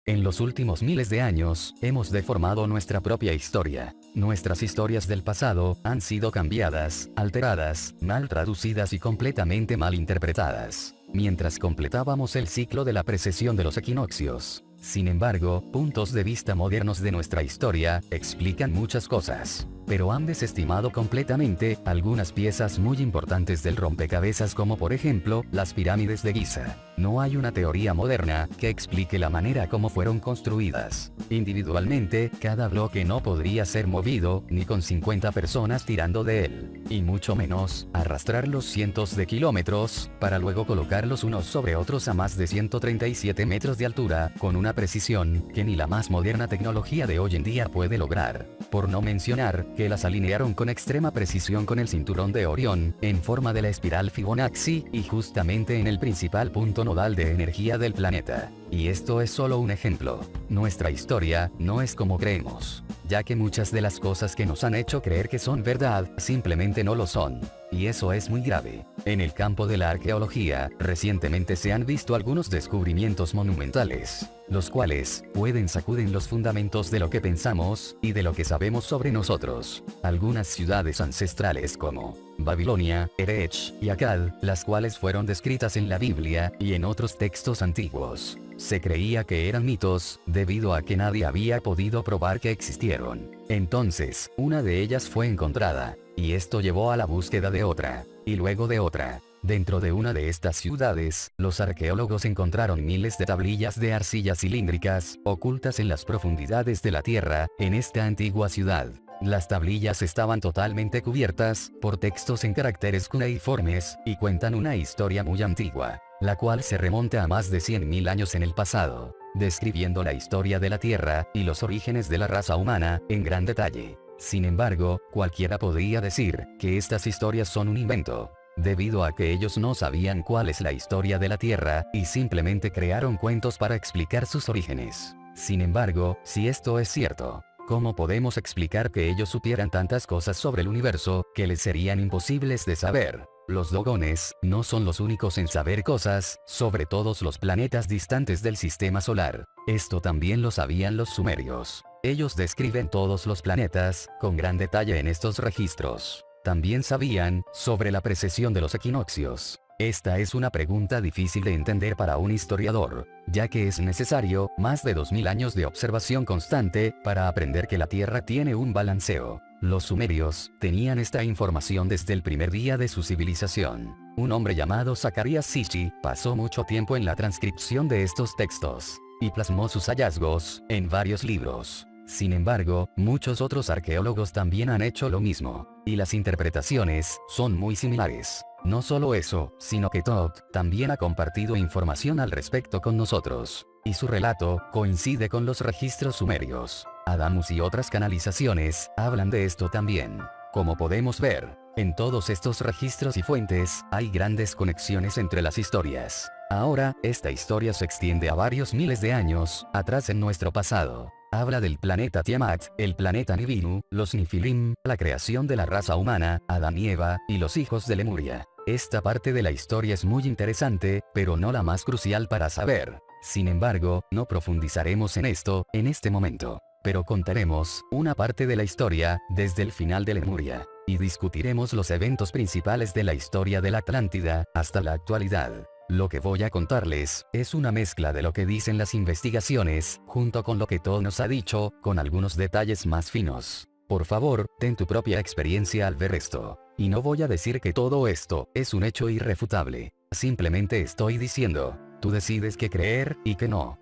En los últimos miles de años, hemos deformado nuestra propia historia. Nuestras historias del pasado han sido cambiadas, alteradas, mal traducidas y completamente mal interpretadas, mientras completábamos el ciclo de la precesión de los equinoccios. Sin embargo, puntos de vista modernos de nuestra historia explican muchas cosas, pero han desestimado completamente algunas piezas muy importantes del rompecabezas, como por ejemplo, las pirámides de Giza. No hay una teoría moderna que explique la manera como fueron construidas. Individualmente, cada bloque no podría ser movido, ni con 50 personas tirando de él, y mucho menos, arrastrarlos cientos de kilómetros, para luego colocarlos unos sobre otros a más de 137 metros de altura, con una precisión que ni la más moderna tecnología de hoy en día puede lograr. Por no mencionar, que las alinearon con extrema precisión con el cinturón de Orión, en forma de la espiral Fibonacci, y justamente en el principal punto nodal de energía del planeta. Y esto es solo un ejemplo. Nuestra historia no es como creemos, ya que muchas de las cosas que nos han hecho creer que son verdad, simplemente no lo son. Y eso es muy grave. En el campo de la arqueología, recientemente se han visto algunos descubrimientos monumentales, los cuales sacuden los fundamentos de lo que pensamos, y de lo que sabemos sobre nosotros. Algunas ciudades ancestrales como Babilonia, Erech y Akkad, las cuales fueron descritas en la Biblia, y en otros textos antiguos, se creía que eran mitos, debido a que nadie había podido probar que existieron. Entonces, una de ellas fue encontrada, y esto llevó a la búsqueda de otra, y luego de otra. Dentro de una de estas ciudades, los arqueólogos encontraron miles de tablillas de arcilla cilíndricas, ocultas en las profundidades de la tierra, en esta antigua ciudad. Las tablillas estaban totalmente cubiertas por textos en caracteres cuneiformes, y cuentan una historia muy antigua, la cual se remonta a más de 100.000 años en el pasado, describiendo la historia de la Tierra, y los orígenes de la raza humana, en gran detalle. Sin embargo, cualquiera podría decir que estas historias son un invento, debido a que ellos no sabían cuál es la historia de la Tierra, y simplemente crearon cuentos para explicar sus orígenes. Sin embargo, si esto es cierto, ¿cómo podemos explicar que ellos supieran tantas cosas sobre el universo, que les serían imposibles de saber? Los dogones no son los únicos en saber cosas sobre todos los planetas distantes del sistema solar. Esto también lo sabían los sumerios. Ellos describen todos los planetas con gran detalle en estos registros. También sabían sobre la precesión de los equinoccios. Esta es una pregunta difícil de entender para un historiador, ya que es necesario más de 2000 años de observación constante para aprender que la Tierra tiene un balanceo. Los sumerios tenían esta información desde el primer día de su civilización. Un hombre llamado Zacarías Sitchin pasó mucho tiempo en la transcripción de estos textos, y plasmó sus hallazgos en varios libros. Sin embargo, muchos otros arqueólogos también han hecho lo mismo, y las interpretaciones son muy similares. No solo eso, sino que Todd también ha compartido información al respecto con nosotros, y su relato coincide con los registros sumerios. Adamus y otras canalizaciones hablan de esto también. Como podemos ver, en todos estos registros y fuentes, hay grandes conexiones entre las historias. Ahora, esta historia se extiende a varios miles de años atrás en nuestro pasado. Habla del planeta Tiamat, el planeta Nibiru, los Nifilim, la creación de la raza humana, Adán y Eva, y los hijos de Lemuria. Esta parte de la historia es muy interesante, pero no la más crucial para saber. Sin embargo, no profundizaremos en esto, en este momento. Pero contaremos una parte de la historia, desde el final de Lemuria, y discutiremos los eventos principales de la historia de la Atlántida, hasta la actualidad. Lo que voy a contarles es una mezcla de lo que dicen las investigaciones, junto con lo que Todd nos ha dicho, con algunos detalles más finos. Por favor, ten tu propia experiencia al ver esto. Y no voy a decir que todo esto es un hecho irrefutable. Simplemente estoy diciendo, tú decides qué creer y qué no.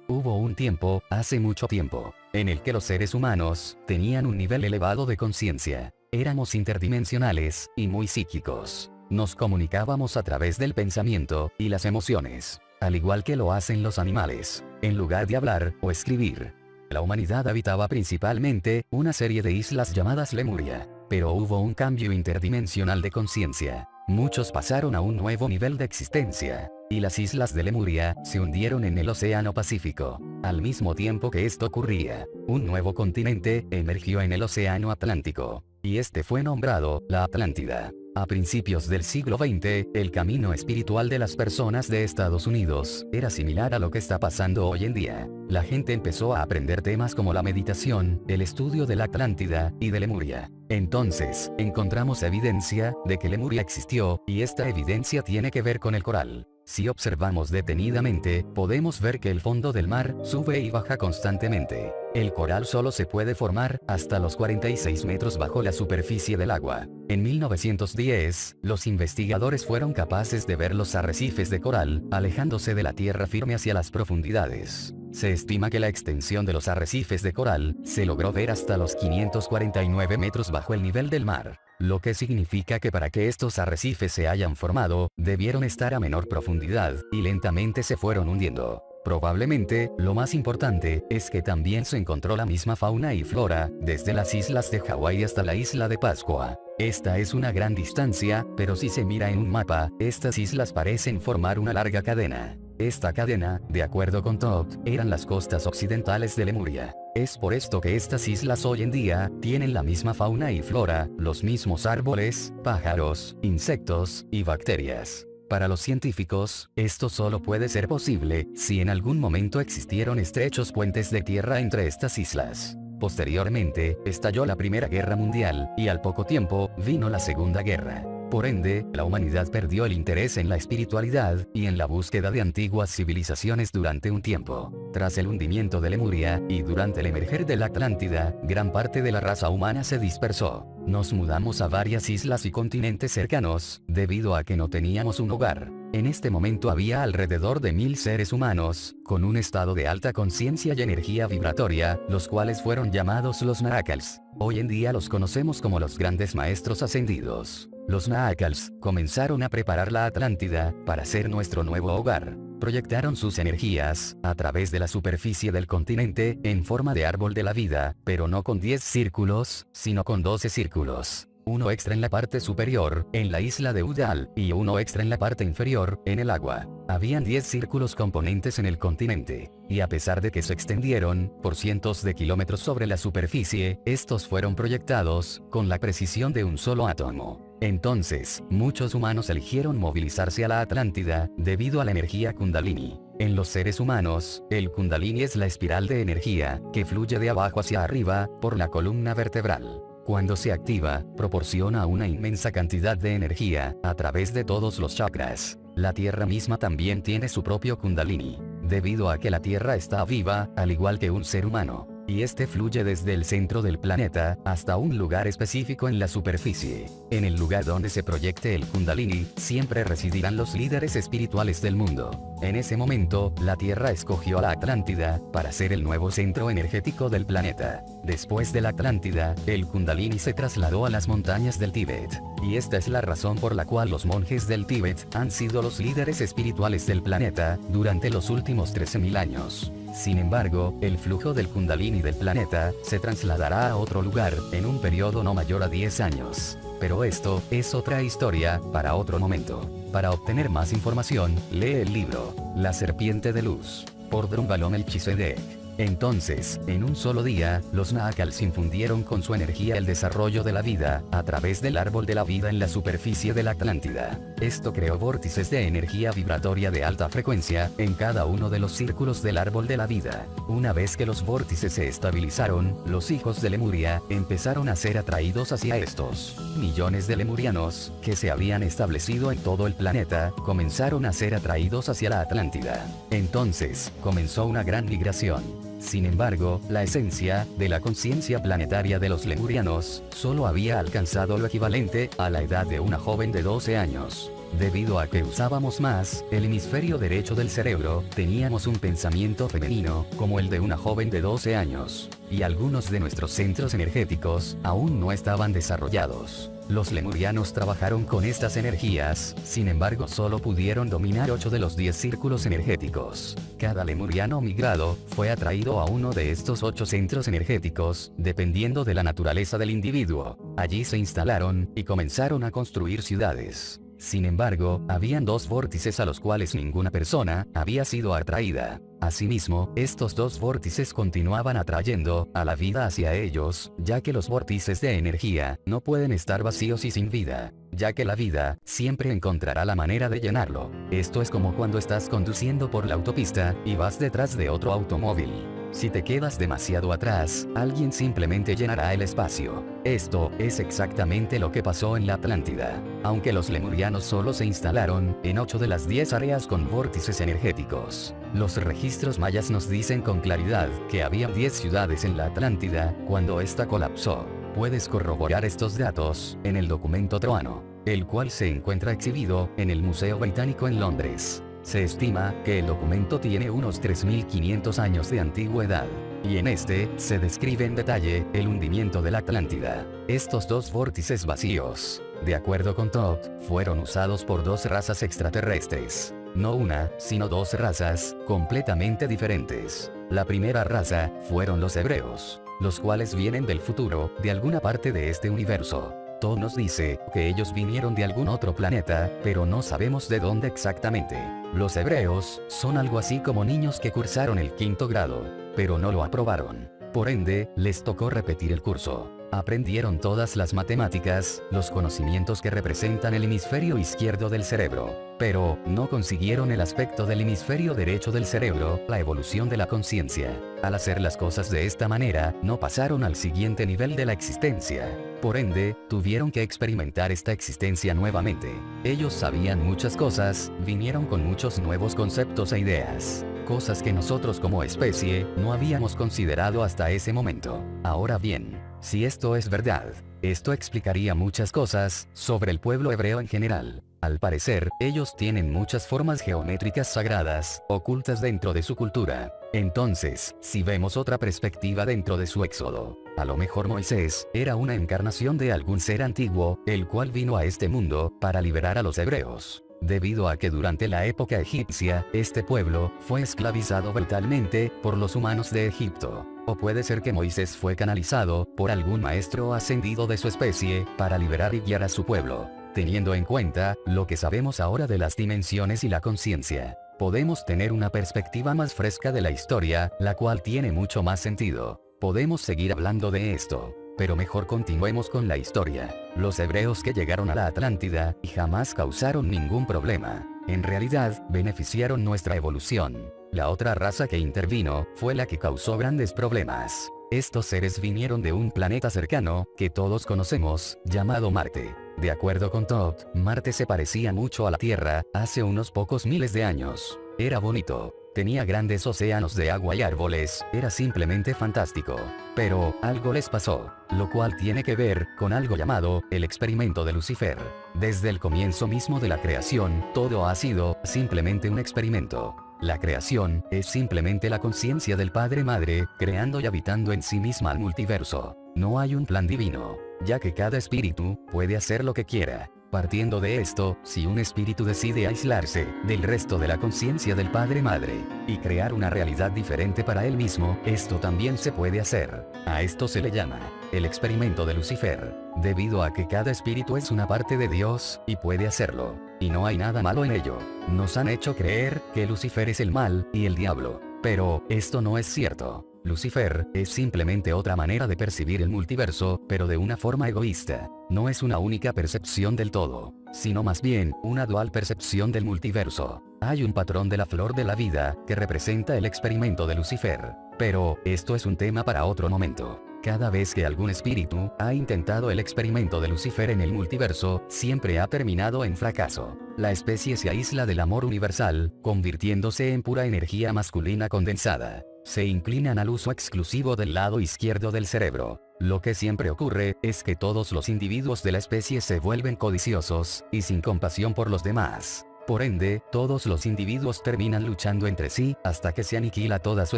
Hubo un tiempo, hace mucho tiempo, en el que los seres humanos tenían un nivel elevado de conciencia. Éramos interdimensionales y muy psíquicos. Nos comunicábamos a través del pensamiento y las emociones, al igual que lo hacen los animales, en lugar de hablar o escribir. La humanidad habitaba principalmente una serie de islas llamadas Lemuria. Pero hubo un cambio interdimensional de conciencia. Muchos pasaron a un nuevo nivel de existencia, y las islas de Lemuria se hundieron en el Océano Pacífico. Al mismo tiempo que esto ocurría, un nuevo continente emergió en el Océano Atlántico, y este fue nombrado la Atlántida. A principios del siglo XX, el camino espiritual de las personas de Estados Unidos era similar a lo que está pasando hoy en día. La gente empezó a aprender temas como la meditación, el estudio de la Atlántida y de Lemuria. Entonces, encontramos evidencia de que Lemuria existió, y esta evidencia tiene que ver con el coral. Si observamos detenidamente, podemos ver que el fondo del mar sube y baja constantemente. El coral solo se puede formar hasta los 46 metros bajo la superficie del agua. En 1910, los investigadores fueron capaces de ver los arrecifes de coral alejándose de la tierra firme hacia las profundidades. Se estima que la extensión de los arrecifes de coral se logró ver hasta los 549 metros bajo el nivel del mar, lo que significa que para que estos arrecifes se hayan formado, debieron estar a menor profundidad, y lentamente se fueron hundiendo. Probablemente, lo más importante, es que también se encontró la misma fauna y flora, desde las islas de Hawái hasta la isla de Pascua. Esta es una gran distancia, pero si se mira en un mapa, estas islas parecen formar una larga cadena. Esta cadena, de acuerdo con Todd, eran las costas occidentales de Lemuria. Es por esto que estas islas hoy en día tienen la misma fauna y flora, los mismos árboles, pájaros, insectos y bacterias. Para los científicos, esto solo puede ser posible si en algún momento existieron estrechos puentes de tierra entre estas islas. Posteriormente, estalló la Primera Guerra Mundial, y al poco tiempo, vino la Segunda Guerra. Por ende, la humanidad perdió el interés en la espiritualidad, y en la búsqueda de antiguas civilizaciones durante un tiempo. Tras el hundimiento de Lemuria, y durante el emerger de la Atlántida, gran parte de la raza humana se dispersó. Nos mudamos a varias islas y continentes cercanos, debido a que no teníamos un hogar. En este momento había alrededor de 1000 seres humanos, con un estado de alta conciencia y energía vibratoria, los cuales fueron llamados los Nahacals. Hoy en día los conocemos como los grandes maestros ascendidos. Los Nahacals comenzaron a preparar la Atlántida para ser nuestro nuevo hogar. Proyectaron sus energías a través de la superficie del continente en forma de árbol de la vida, pero no con 10 círculos, sino con 12 círculos. Uno extra en la parte superior, en la isla de Udall, y uno extra en la parte inferior, en el agua. Habían 10 círculos componentes en el continente, y a pesar de que se extendieron por cientos de kilómetros sobre la superficie, estos fueron proyectados con la precisión de un solo átomo. Entonces, muchos humanos eligieron movilizarse a la Atlántida debido a la energía Kundalini. En los seres humanos, el Kundalini es la espiral de energía que fluye de abajo hacia arriba por la columna vertebral. Cuando se activa, proporciona una inmensa cantidad de energía a través de todos los chakras. La Tierra misma también tiene su propio Kundalini, debido a que la Tierra está viva, al igual que un ser humano, y este fluye desde el centro del planeta hasta un lugar específico en la superficie. En el lugar donde se proyecte el Kundalini, siempre residirán los líderes espirituales del mundo. En ese momento, la Tierra escogió a la Atlántida para ser el nuevo centro energético del planeta. Después de la Atlántida, el Kundalini se trasladó a las montañas del Tíbet. Y esta es la razón por la cual los monjes del Tíbet han sido los líderes espirituales del planeta durante los últimos 13.000 años. Sin embargo, el flujo del Kundalini del planeta se trasladará a otro lugar en un periodo no mayor a 10 años. Pero esto es otra historia para otro momento. Para obtener más información, lee el libro La Serpiente de Luz, por Drunvalo Melchizedek. Entonces, en un solo día, los Nahacals infundieron con su energía el desarrollo de la vida, a través del árbol de la vida en la superficie de la Atlántida. Esto creó vórtices de energía vibratoria de alta frecuencia, en cada uno de los círculos del árbol de la vida. Una vez que los vórtices se estabilizaron, los hijos de Lemuria empezaron a ser atraídos hacia estos. Millones de lemurianos, que se habían establecido en todo el planeta, comenzaron a ser atraídos hacia la Atlántida. Entonces, comenzó una gran migración. Sin embargo, la esencia de la conciencia planetaria de los lemurianos solo había alcanzado lo equivalente a la edad de una joven de 12 años. Debido a que usábamos más el hemisferio derecho del cerebro, teníamos un pensamiento femenino, como el de una joven de 12 años. Y algunos de nuestros centros energéticos aún no estaban desarrollados. Los lemurianos trabajaron con estas energías, sin embargo solo pudieron dominar 8 de los 10 círculos energéticos. Cada lemuriano migrado fue atraído a uno de estos 8 centros energéticos, dependiendo de la naturaleza del individuo. Allí se instalaron y comenzaron a construir ciudades. Sin embargo, habían 2 vórtices a los cuales ninguna persona había sido atraída. Asimismo, estos 2 vórtices continuaban atrayendo a la vida hacia ellos, ya que los vórtices de energía no pueden estar vacíos y sin vida, ya que la vida siempre encontrará la manera de llenarlo. Esto es como cuando estás conduciendo por la autopista y vas detrás de otro automóvil. Si te quedas demasiado atrás, alguien simplemente llenará el espacio. Esto es exactamente lo que pasó en la Atlántida. Aunque los lemurianos solo se instalaron en 8 de las 10 áreas con vórtices energéticos. Los registros mayas nos dicen con claridad que había 10 ciudades en la Atlántida cuando esta colapsó. Puedes corroborar estos datos en el documento troano, el cual se encuentra exhibido en el Museo Británico en Londres. Se estima que el documento tiene unos 3.500 años de antigüedad, y en este se describe en detalle el hundimiento de la Atlántida. Estos 2 vórtices vacíos, de acuerdo con Todd, fueron usados por 2 razas extraterrestres. No una, sino 2 razas completamente diferentes. La primera raza fueron los hebreos, los cuales vienen del futuro, de alguna parte de este universo. Todd nos dice que ellos vinieron de algún otro planeta, pero no sabemos de dónde exactamente. Los hebreos son algo así como niños que cursaron el 5º grado, pero no lo aprobaron. Por ende, les tocó repetir el curso. Aprendieron todas las matemáticas, los conocimientos que representan el hemisferio izquierdo del cerebro, pero no consiguieron el aspecto del hemisferio derecho del cerebro, la evolución de la conciencia. Al hacer las cosas de esta manera, no pasaron al siguiente nivel de la existencia. Por ende, tuvieron que experimentar esta existencia nuevamente. Ellos sabían muchas cosas, vinieron con muchos nuevos conceptos e ideas. Cosas que nosotros como especie no habíamos considerado hasta ese momento. Ahora bien, si esto es verdad, esto explicaría muchas cosas sobre el pueblo hebreo en general. Al parecer, ellos tienen muchas formas geométricas sagradas, ocultas dentro de su cultura. Entonces, si vemos otra perspectiva dentro de su éxodo, a lo mejor Moisés era una encarnación de algún ser antiguo, el cual vino a este mundo para liberar a los hebreos. Debido a que durante la época egipcia, este pueblo fue esclavizado brutalmente por los humanos de Egipto. O puede ser que Moisés fue canalizado por algún maestro ascendido de su especie para liberar y guiar a su pueblo. Teniendo en cuenta lo que sabemos ahora de las dimensiones y la conciencia, podemos tener una perspectiva más fresca de la historia, la cual tiene mucho más sentido. Podemos seguir hablando de esto, pero mejor continuemos con la historia. Los hebreos que llegaron a la Atlántida y jamás causaron ningún problema. En realidad, beneficiaron nuestra evolución. La otra raza que intervino fue la que causó grandes problemas. Estos seres vinieron de un planeta cercano, que todos conocemos, llamado Marte. De acuerdo con Todd, Marte se parecía mucho a la Tierra, hace unos pocos miles de años. Era bonito. Tenía grandes océanos de agua y árboles, era simplemente fantástico. Pero, algo les pasó, lo cual tiene que ver con algo llamado, el experimento de Lucifer. Desde el comienzo mismo de la creación, todo ha sido, simplemente un experimento. La creación, es simplemente la conciencia del Padre-Madre, creando y habitando en sí misma el multiverso. No hay un plan divino, ya que cada espíritu, puede hacer lo que quiera. Partiendo de esto, si un espíritu decide aislarse del resto de la conciencia del Padre-Madre y crear una realidad diferente para él mismo, esto también se puede hacer. A esto se le llama el experimento de Lucifer, debido a que cada espíritu es una parte de Dios y puede hacerlo, y no hay nada malo en ello. Nos han hecho creer que Lucifer es el mal y el diablo, pero esto no es cierto. Lucifer es simplemente otra manera de percibir el multiverso, pero de una forma egoísta. No es una única percepción del todo, sino más bien una dual percepción del multiverso. Hay un patrón de la flor de la vida que representa el experimento de Lucifer, pero esto es un tema para otro momento. Cada vez que algún espíritu ha intentado el experimento de Lucifer en el multiverso, siempre ha terminado en fracaso. La especie se aísla del amor universal, convirtiéndose en pura energía masculina condensada. Se inclinan al uso exclusivo del lado izquierdo del cerebro. Lo que siempre ocurre, es que todos los individuos de la especie se vuelven codiciosos, y sin compasión por los demás. Por ende, todos los individuos terminan luchando entre sí, hasta que se aniquila toda su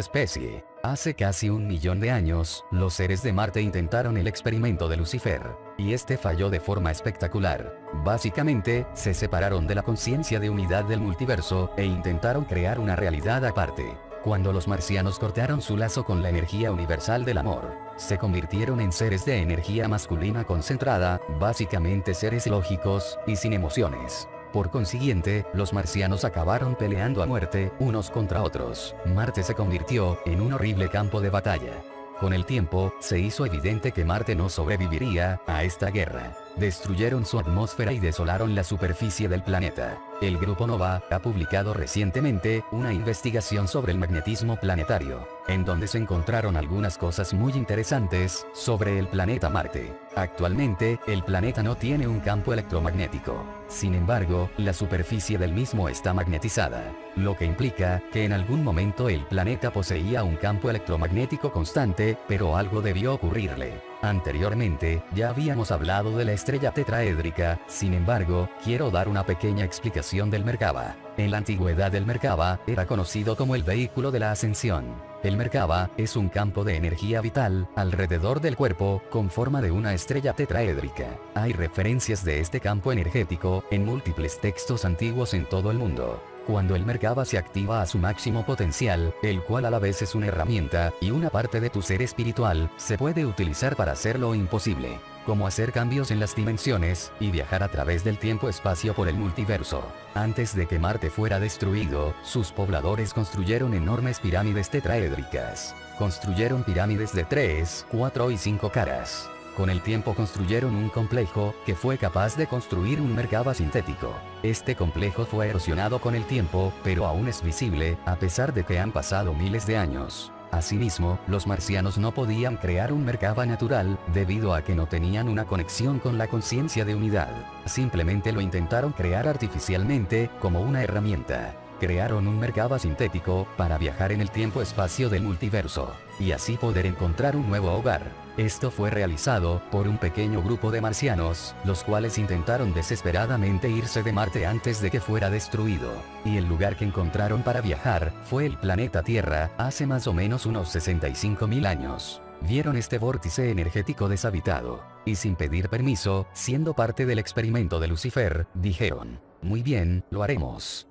especie. Hace casi 1 millón de años, los seres de Marte intentaron el experimento de Lucifer, y este falló de forma espectacular. Básicamente, se separaron de la conciencia de unidad del multiverso, e intentaron crear una realidad aparte. Cuando los marcianos cortaron su lazo con la energía universal del amor, se convirtieron en seres de energía masculina concentrada, básicamente seres lógicos, y sin emociones. Por consiguiente, los marcianos acabaron peleando a muerte, unos contra otros. Marte se convirtió en un horrible campo de batalla. Con el tiempo, se hizo evidente que Marte no sobreviviría a esta guerra. Destruyeron su atmósfera y desolaron la superficie del planeta. El Grupo Nova ha publicado recientemente una investigación sobre el magnetismo planetario, en donde se encontraron algunas cosas muy interesantes sobre el planeta Marte. Actualmente, el planeta no tiene un campo electromagnético. Sin embargo, la superficie del mismo está magnetizada, lo que implica que en algún momento el planeta poseía un campo electromagnético constante, pero algo debió ocurrirle. Anteriormente, ya habíamos hablado de la estrella tetraédrica, sin embargo, quiero dar una pequeña explicación del Merkaba. En la antigüedad el Merkaba era conocido como el vehículo de la ascensión. El Merkaba es un campo de energía vital, alrededor del cuerpo, con forma de una estrella tetraédrica. Hay referencias de este campo energético, en múltiples textos antiguos en todo el mundo. Cuando el Merkaba se activa a su máximo potencial, el cual a la vez es una herramienta, y una parte de tu ser espiritual, se puede utilizar para hacer lo imposible, como hacer cambios en las dimensiones, y viajar a través del tiempo-espacio por el multiverso. Antes de que Marte fuera destruido, sus pobladores construyeron enormes pirámides tetraédricas. Construyeron pirámides de 3, 4 y 5 caras. Con el tiempo construyeron un complejo, que fue capaz de construir un Merkaba sintético. Este complejo fue erosionado con el tiempo, pero aún es visible, a pesar de que han pasado miles de años. Asimismo, los marcianos no podían crear un Merkaba natural, debido a que no tenían una conexión con la conciencia de unidad. Simplemente lo intentaron crear artificialmente, como una herramienta. Crearon un Merkaba sintético, para viajar en el tiempo-espacio del multiverso, y así poder encontrar un nuevo hogar. Esto fue realizado por un pequeño grupo de marcianos, los cuales intentaron desesperadamente irse de Marte antes de que fuera destruido. Y el lugar que encontraron para viajar, fue el planeta Tierra, hace más o menos unos 65.000 años. Vieron este vórtice energético deshabitado, y sin pedir permiso, siendo parte del experimento de Lucifer, dijeron: muy bien, lo haremos.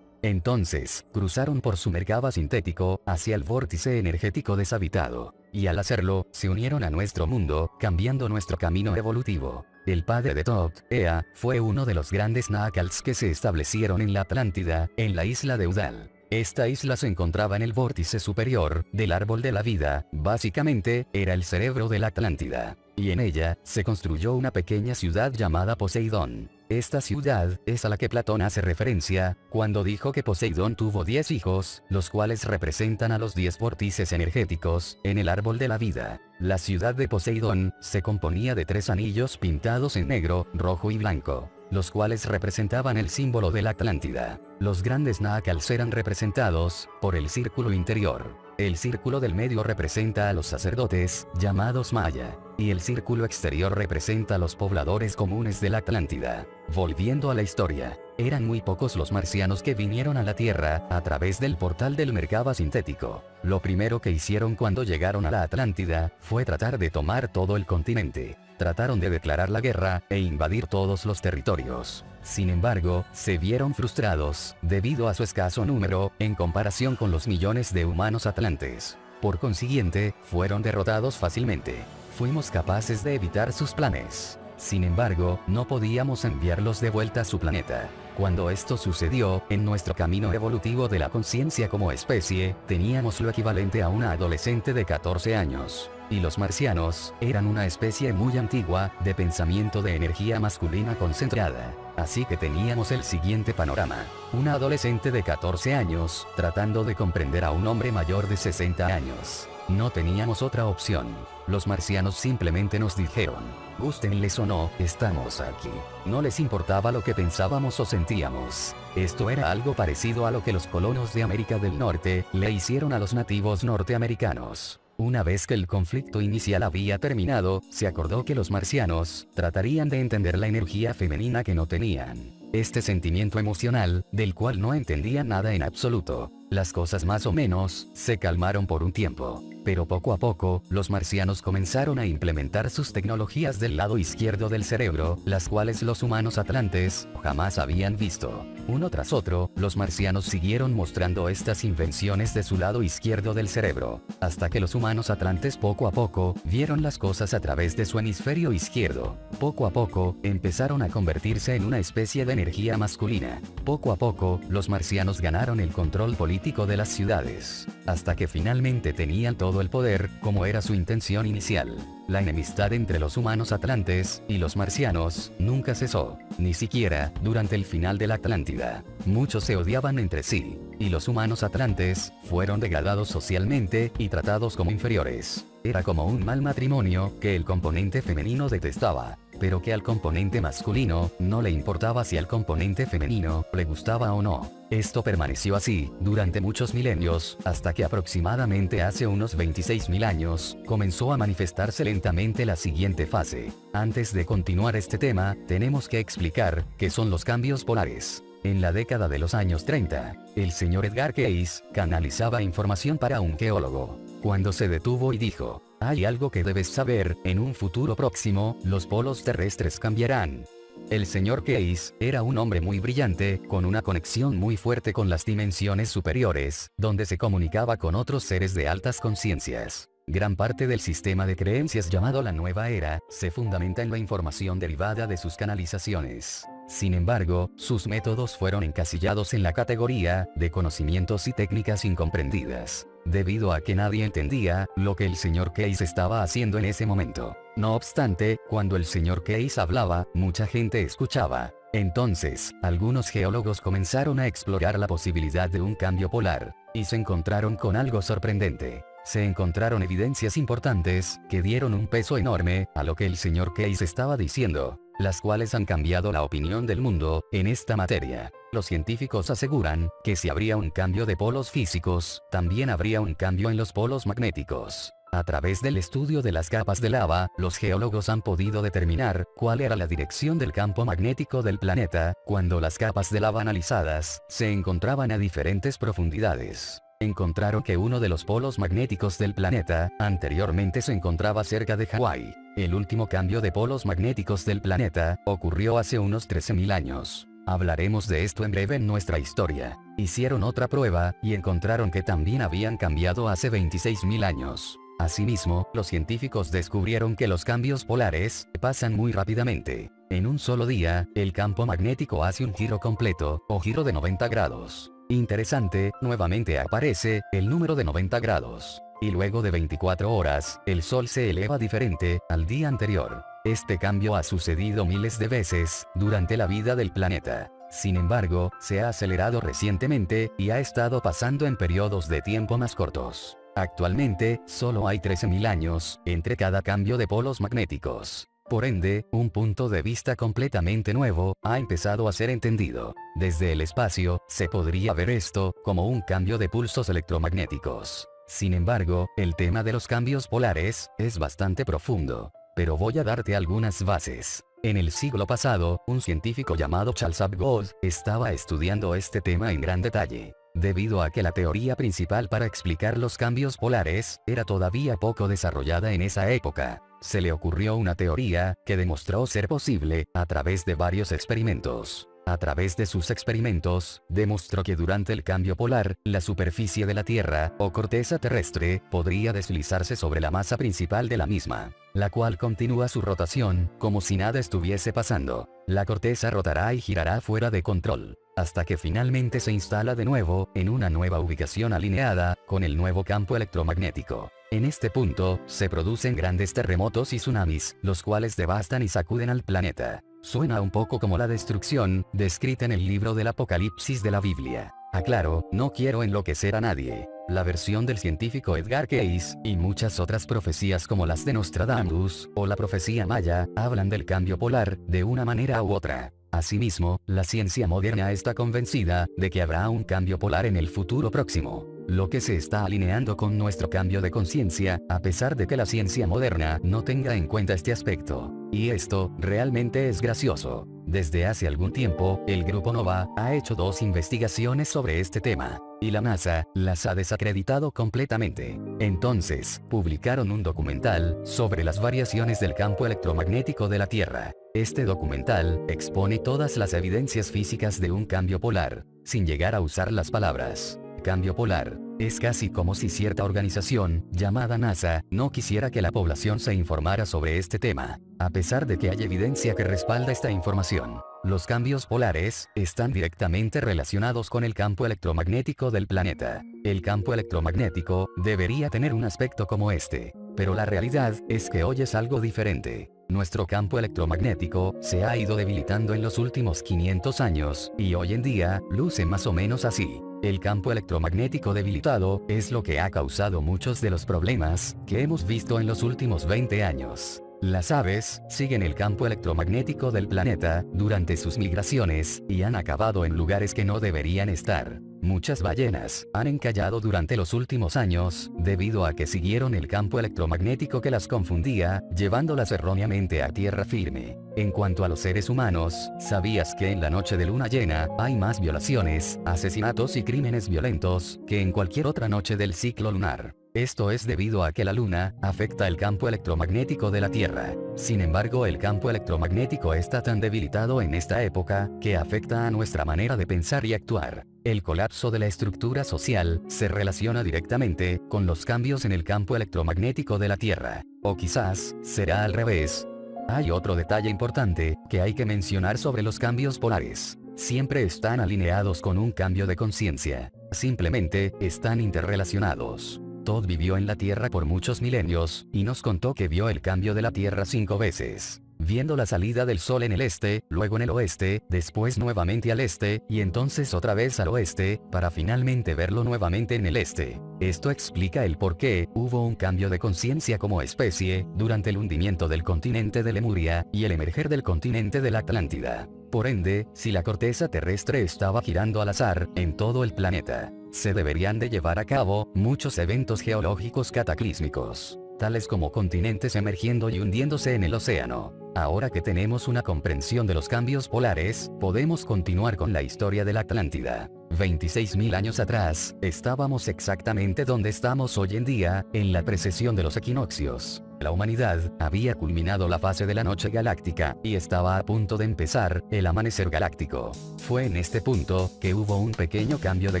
Entonces, cruzaron por su Merkaba sintético, hacia el vórtice energético deshabitado, y al hacerlo, se unieron a nuestro mundo, cambiando nuestro camino evolutivo. El padre de Thoth, Ea, fue uno de los grandes Nahkals que se establecieron en la Atlántida, en la isla de Udal. Esta isla se encontraba en el vórtice superior, del árbol de la vida, básicamente, era el cerebro de la Atlántida. Y en ella, se construyó una pequeña ciudad llamada Poseidón. Esta ciudad, es a la que Platón hace referencia, cuando dijo que Poseidón tuvo 10 hijos, los cuales representan a los 10 vórtices energéticos, en el árbol de la vida. La ciudad de Poseidón, se componía de 3 anillos pintados en negro, rojo y blanco, los cuales representaban el símbolo de la Atlántida. Los grandes Nahkals eran representados por el círculo interior. El círculo del medio representa a los sacerdotes, llamados Maya, y el círculo exterior representa a los pobladores comunes de la Atlántida. Volviendo a la historia, eran muy pocos los marcianos que vinieron a la Tierra, a través del portal del Merkaba sintético. Lo primero que hicieron cuando llegaron a la Atlántida, fue tratar de tomar todo el continente. Trataron de declarar la guerra, e invadir todos los territorios. Sin embargo, se vieron frustrados, debido a su escaso número, en comparación con los millones de humanos atlantes. Por consiguiente, fueron derrotados fácilmente. Fuimos capaces de evitar sus planes. Sin embargo, no podíamos enviarlos de vuelta a su planeta. Cuando esto sucedió, en nuestro camino evolutivo de la conciencia como especie, teníamos lo equivalente a una adolescente de 14 años. Y los marcianos, eran una especie muy antigua, de pensamiento de energía masculina concentrada. Así que teníamos el siguiente panorama. Una adolescente de 14 años, tratando de comprender a un hombre mayor de 60 años. No teníamos otra opción. Los marcianos simplemente nos dijeron: gústenles o no, estamos aquí. No les importaba lo que pensábamos o sentíamos. Esto era algo parecido a lo que los colonos de América del Norte, le hicieron a los nativos norteamericanos. Una vez que el conflicto inicial había terminado, se acordó que los marcianos tratarían de entender la energía femenina que no tenían. Este sentimiento emocional, del cual no entendían nada en absoluto. Las cosas más o menos se calmaron por un tiempo. Pero poco a poco, los marcianos comenzaron a implementar sus tecnologías del lado izquierdo del cerebro, las cuales los humanos atlantes jamás habían visto. Uno tras otro, los marcianos siguieron mostrando estas invenciones de su lado izquierdo del cerebro, hasta que los humanos atlantes poco a poco vieron las cosas a través de su hemisferio izquierdo. Poco a poco, empezaron a convertirse en una especie de energía masculina. Poco a poco, los marcianos ganaron el control político de las ciudades, hasta que finalmente tenían todo el poder, como era su intención inicial. La enemistad entre los humanos atlantes y los marcianos nunca cesó, ni siquiera durante el final de la Atlántida. Muchos se odiaban entre sí, y los humanos atlantes fueron degradados socialmente y tratados como inferiores. Era como un mal matrimonio que el componente femenino detestaba, pero que al componente masculino no le importaba si al componente femenino le gustaba o no. Esto permaneció así durante muchos milenios, hasta que aproximadamente hace unos 26.000 años, comenzó a manifestarse lentamente la siguiente fase. Antes de continuar este tema, tenemos que explicar qué son los cambios polares. En la década de los años 30, el señor Edgar Cayce canalizaba información para un geólogo, cuando se detuvo y dijo: hay algo que debes saber, en un futuro próximo, los polos terrestres cambiarán. El señor Cayce era un hombre muy brillante, con una conexión muy fuerte con las dimensiones superiores, donde se comunicaba con otros seres de altas conciencias. Gran parte del sistema de creencias llamado la Nueva Era, se fundamenta en la información derivada de sus canalizaciones. Sin embargo, sus métodos fueron encasillados en la categoría de conocimientos y técnicas incomprendidas, debido a que nadie entendía lo que el señor Cayce estaba haciendo en ese momento. No obstante, cuando el señor Cayce hablaba, mucha gente escuchaba. Entonces, algunos geólogos comenzaron a explorar la posibilidad de un cambio polar, y se encontraron con algo sorprendente. Se encontraron evidencias importantes, que dieron un peso enorme a lo que el señor Cayce estaba diciendo, las cuales han cambiado la opinión del mundo en esta materia. Los científicos aseguran que si habría un cambio de polos físicos, también habría un cambio en los polos magnéticos. A través del estudio de las capas de lava, los geólogos han podido determinar cuál era la dirección del campo magnético del planeta, cuando las capas de lava analizadas se encontraban a diferentes profundidades. Encontraron que uno de los polos magnéticos del planeta, anteriormente se encontraba cerca de Hawái. El último cambio de polos magnéticos del planeta, ocurrió hace unos 13.000 años. Hablaremos de esto en breve en nuestra historia. Hicieron otra prueba, y encontraron que también habían cambiado hace 26.000 años. Asimismo, los científicos descubrieron que los cambios polares pasan muy rápidamente. En un solo día, el campo magnético hace un giro completo, o giro de 90 grados. Interesante, nuevamente aparece el número de 90 grados. Y luego de 24 horas, el Sol se eleva diferente al día anterior. Este cambio ha sucedido miles de veces durante la vida del planeta. Sin embargo, se ha acelerado recientemente, y ha estado pasando en periodos de tiempo más cortos. Actualmente, solo hay 13.000 años entre cada cambio de polos magnéticos. Por ende, un punto de vista completamente nuevo ha empezado a ser entendido. Desde el espacio, se podría ver esto como un cambio de pulsos electromagnéticos. Sin embargo, el tema de los cambios polares es bastante profundo. Pero voy a darte algunas bases. En el siglo pasado, un científico llamado Charles Abgod estaba estudiando este tema en gran detalle. Debido a que la teoría principal para explicar los cambios polares era todavía poco desarrollada en esa época, se le ocurrió una teoría que demostró ser posible a través de varios experimentos. A través de sus experimentos, demostró que durante el cambio polar, la superficie de la Tierra, o corteza terrestre, podría deslizarse sobre la masa principal de la misma, la cual continúa su rotación, como si nada estuviese pasando. La corteza rotará y girará fuera de control, hasta que finalmente se instala de nuevo, en una nueva ubicación alineada, con el nuevo campo electromagnético. En este punto, se producen grandes terremotos y tsunamis, los cuales devastan y sacuden al planeta. Suena un poco como la destrucción, descrita en el libro del Apocalipsis de la Biblia. Aclaro, no quiero enloquecer a nadie. La versión del científico Edgar Cayce, y muchas otras profecías como las de Nostradamus, o la profecía maya, hablan del cambio polar, de una manera u otra. Asimismo, la ciencia moderna está convencida de que habrá un cambio polar en el futuro próximo. lo que se está alineando con nuestro cambio de conciencia, a pesar de que la ciencia moderna no tenga en cuenta este aspecto. Y esto, realmente es gracioso. Desde hace algún tiempo, el Grupo Nova ha hecho 2 investigaciones sobre este tema, y la NASA las ha desacreditado completamente. Entonces, publicaron un documental sobre las variaciones del campo electromagnético de la Tierra. Este documental expone todas las evidencias físicas de un cambio polar, sin llegar a usar las palabras cambio polar. Es casi como si cierta organización, llamada NASA, no quisiera que la población se informara sobre este tema, a pesar de que hay evidencia que respalda esta información. Los cambios polares están directamente relacionados con el campo electromagnético del planeta. El campo electromagnético debería tener un aspecto como este, pero la realidad es que hoy es algo diferente. Nuestro campo electromagnético se ha ido debilitando en los últimos 500 años, y hoy en día luce más o menos así. El campo electromagnético debilitado es lo que ha causado muchos de los problemas que hemos visto en los últimos 20 años. Las aves siguen el campo electromagnético del planeta durante sus migraciones y han acabado en lugares que no deberían estar. Muchas ballenas han encallado durante los últimos años debido a que siguieron el campo electromagnético que las confundía, llevándolas erróneamente a tierra firme. En cuanto a los seres humanos, ¿sabías que en la noche de luna llena hay más violaciones, asesinatos y crímenes violentos que en cualquier otra noche del ciclo lunar? Esto es debido a que la luna afecta el campo electromagnético de la Tierra. Sin embargo, el campo electromagnético está tan debilitado en esta época que afecta a nuestra manera de pensar y actuar. El colapso de la estructura social se relaciona directamente con los cambios en el campo electromagnético de la Tierra. O quizás será al revés. Hay otro detalle importante que hay que mencionar sobre los cambios polares. Siempre están alineados con un cambio de conciencia. Simplemente están interrelacionados. Todd vivió en la Tierra por muchos milenios, y nos contó que vio el cambio de la Tierra 5 veces. Viendo la salida del sol en el este, luego en el oeste, después nuevamente al este, y entonces otra vez al oeste, para finalmente verlo nuevamente en el este. Esto explica el por qué hubo un cambio de conciencia como especie, durante el hundimiento del continente de Lemuria, y el emerger del continente de la Atlántida. Por ende, si la corteza terrestre estaba girando al azar, en todo el planeta, se deberían de llevar a cabo muchos eventos geológicos cataclísmicos, tales como continentes emergiendo y hundiéndose en el océano. Ahora que tenemos una comprensión de los cambios polares, podemos continuar con la historia de la Atlántida. 26.000 años atrás, estábamos exactamente donde estamos hoy en día, en la precesión de los equinoccios. La humanidad había culminado la fase de la noche galáctica, y estaba a punto de empezar el amanecer galáctico. Fue en este punto que hubo un pequeño cambio de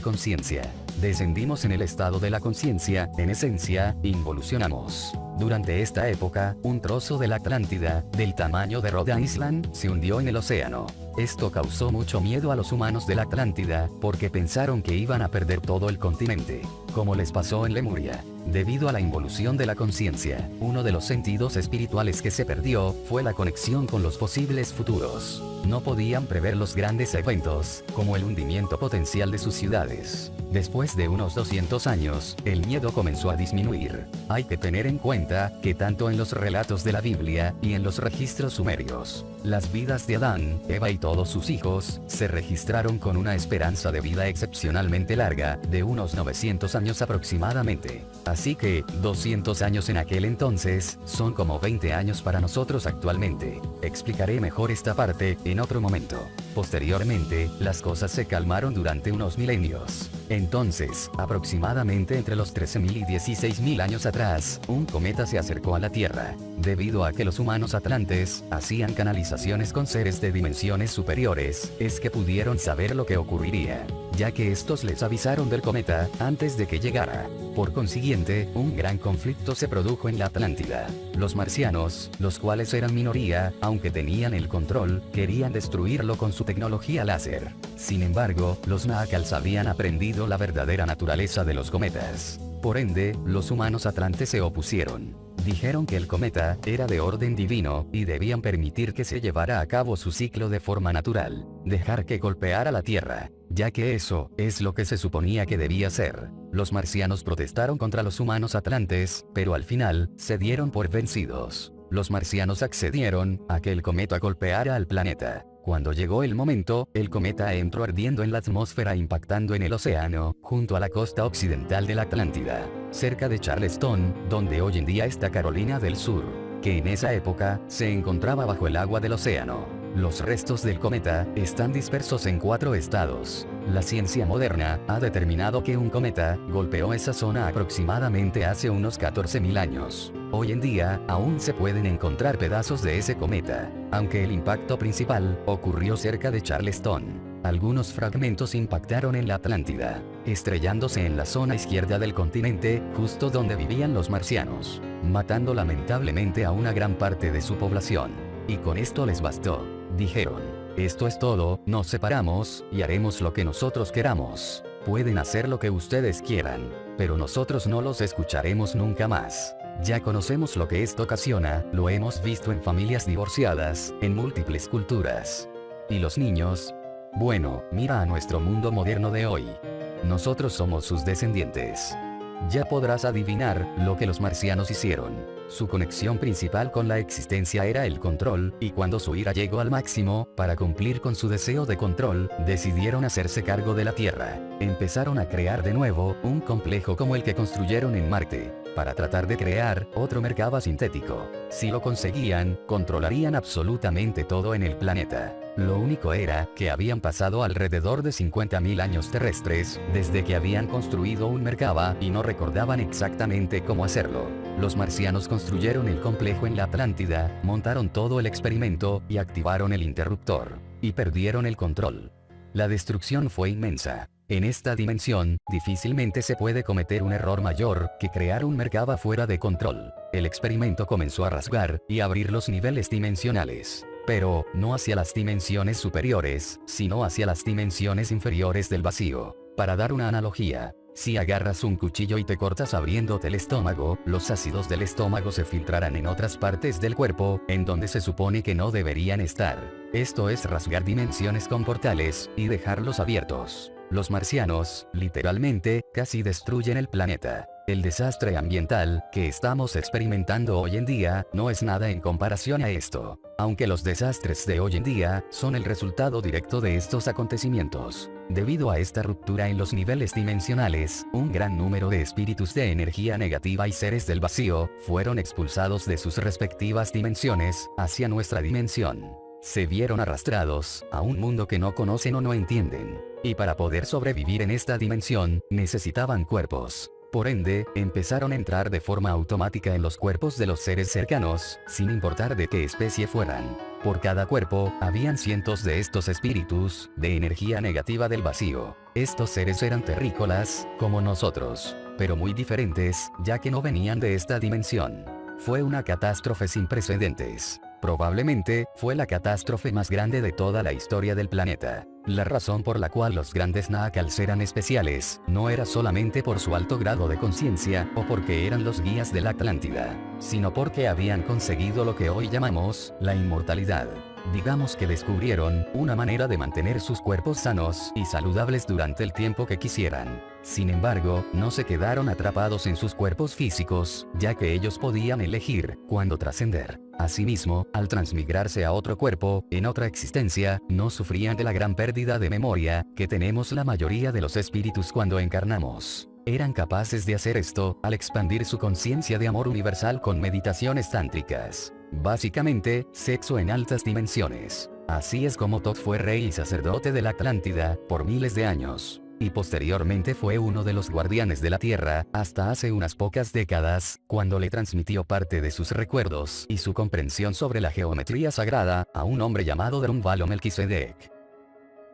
conciencia. Descendimos en el estado de la conciencia, en esencia, involucionamos. Durante esta época, un trozo de la Atlántida, del tamaño de Rhode Island, se hundió en el océano. Esto causó mucho miedo a los humanos de la Atlántida, porque pensaron que iban a perder todo el continente, como les pasó en Lemuria. Debido a la involución de la conciencia, uno de los sentidos espirituales que se perdió fue la conexión con los posibles futuros. No podían prever los grandes eventos, como el hundimiento potencial de sus ciudades. Después de unos 200 años, el miedo comenzó a disminuir. Hay que tener en cuenta que tanto en los relatos de la Biblia y en los registros sumerios, las vidas de Adán, Eva y todos sus hijos se registraron con una esperanza de vida excepcionalmente larga, de unos 900 años aproximadamente. Así que, 200 años en aquel entonces, son como 20 años para nosotros actualmente. Explicaré mejor esta parte en otro momento. Posteriormente, las cosas se calmaron durante unos milenios. Entonces, aproximadamente entre los 13.000 y 16.000 años atrás, un cometa se acercó a la Tierra. Debido a que los humanos atlantes hacían canalizaciones con seres de dimensiones superiores, es que pudieron saber lo que ocurriría, ya que estos les avisaron del cometa antes de que llegara. Por consiguiente, un gran conflicto se produjo en la Atlántida. Los marcianos, los cuales eran minoría, aunque tenían el control, querían destruirlo con su tecnología láser. Sin embargo, los Nahacals habían aprendido la verdadera naturaleza de los cometas. Por ende, los humanos atlantes se opusieron. Dijeron que el cometa era de orden divino, y debían permitir que se llevara a cabo su ciclo de forma natural. Dejar que golpeara la Tierra, ya que eso es lo que se suponía que debía ser. Los marcianos protestaron contra los humanos atlantes, pero al final, se dieron por vencidos. Los marcianos accedieron a que el cometa golpeara al planeta. Cuando llegó el momento, el cometa entró ardiendo en la atmósfera impactando en el océano, junto a la costa occidental de la Atlántida, cerca de Charleston, donde hoy en día está Carolina del Sur, que en esa época se encontraba bajo el agua del océano. Los restos del cometa están dispersos en 4 estados. La ciencia moderna ha determinado que un cometa golpeó esa zona aproximadamente hace unos 14.000 años. Hoy en día, aún se pueden encontrar pedazos de ese cometa, aunque el impacto principal ocurrió cerca de Charleston. Algunos fragmentos impactaron en la Atlántida, estrellándose en la zona izquierda del continente, justo donde vivían los marcianos, matando lamentablemente a una gran parte de su población. Y con esto les bastó. Dijeron, esto es todo, nos separamos, y haremos lo que nosotros queramos. Pueden hacer lo que ustedes quieran, pero nosotros no los escucharemos nunca más. Ya conocemos lo que esto ocasiona, lo hemos visto en familias divorciadas, en múltiples culturas. ¿Y los niños? Bueno, mira a nuestro mundo moderno de hoy. Nosotros somos sus descendientes. Ya podrás adivinar lo que los marcianos hicieron. Su conexión principal con la existencia era el control, y cuando su ira llegó al máximo, para cumplir con su deseo de control, decidieron hacerse cargo de la Tierra. Empezaron a crear de nuevo un complejo como el que construyeron en Marte, para tratar de crear otro Merkaba sintético. Si lo conseguían, controlarían absolutamente todo en el planeta. Lo único era que habían pasado alrededor de 50.000 años terrestres desde que habían construido un Merkaba y no recordaban exactamente cómo hacerlo. Los marcianos construyeron el complejo en la Atlántida, montaron todo el experimento y activaron el interruptor. Y perdieron el control. La destrucción fue inmensa. En esta dimensión, difícilmente se puede cometer un error mayor que crear un Merkaba fuera de control. El experimento comenzó a rasgar y abrir los niveles dimensionales. Pero, no hacia las dimensiones superiores, sino hacia las dimensiones inferiores del vacío. Para dar una analogía, si agarras un cuchillo y te cortas abriéndote el estómago, los ácidos del estómago se filtrarán en otras partes del cuerpo, en donde se supone que no deberían estar. Esto es rasgar dimensiones con portales, y dejarlos abiertos. Los marcianos, literalmente, casi destruyen el planeta. El desastre ambiental que estamos experimentando hoy en día no es nada en comparación a esto. Aunque los desastres de hoy en día son el resultado directo de estos acontecimientos. Debido a esta ruptura en los niveles dimensionales, un gran número de espíritus de energía negativa y seres del vacío fueron expulsados de sus respectivas dimensiones hacia nuestra dimensión. Se vieron arrastrados a un mundo que no conocen o no entienden. Y para poder sobrevivir en esta dimensión, necesitaban cuerpos. Por ende, empezaron a entrar de forma automática en los cuerpos de los seres cercanos, sin importar de qué especie fueran. Por cada cuerpo, habían cientos de estos espíritus, de energía negativa del vacío. Estos seres eran terrícolas, como nosotros, pero muy diferentes, ya que no venían de esta dimensión. Fue una catástrofe sin precedentes. Probablemente, fue la catástrofe más grande de toda la historia del planeta. La razón por la cual los grandes Nahakals eran especiales, no era solamente por su alto grado de conciencia, o porque eran los guías de la Atlántida, sino porque habían conseguido lo que hoy llamamos, la inmortalidad. Digamos que descubrieron una manera de mantener sus cuerpos sanos y saludables durante el tiempo que quisieran. Sin embargo, no se quedaron atrapados en sus cuerpos físicos, ya que ellos podían elegir cuándo trascender. Asimismo, al transmigrarse a otro cuerpo, en otra existencia, no sufrían de la gran pérdida de memoria que tenemos la mayoría de los espíritus cuando encarnamos. Eran capaces de hacer esto al expandir su conciencia de amor universal con meditaciones tántricas. Básicamente, sexo en altas dimensiones. Así es como Thoth fue rey y sacerdote de la Atlántida por miles de años. Y posteriormente fue uno de los guardianes de la Tierra, hasta hace unas pocas décadas, cuando le transmitió parte de sus recuerdos y su comprensión sobre la geometría sagrada a un hombre llamado Drunvalo o Melquisedec.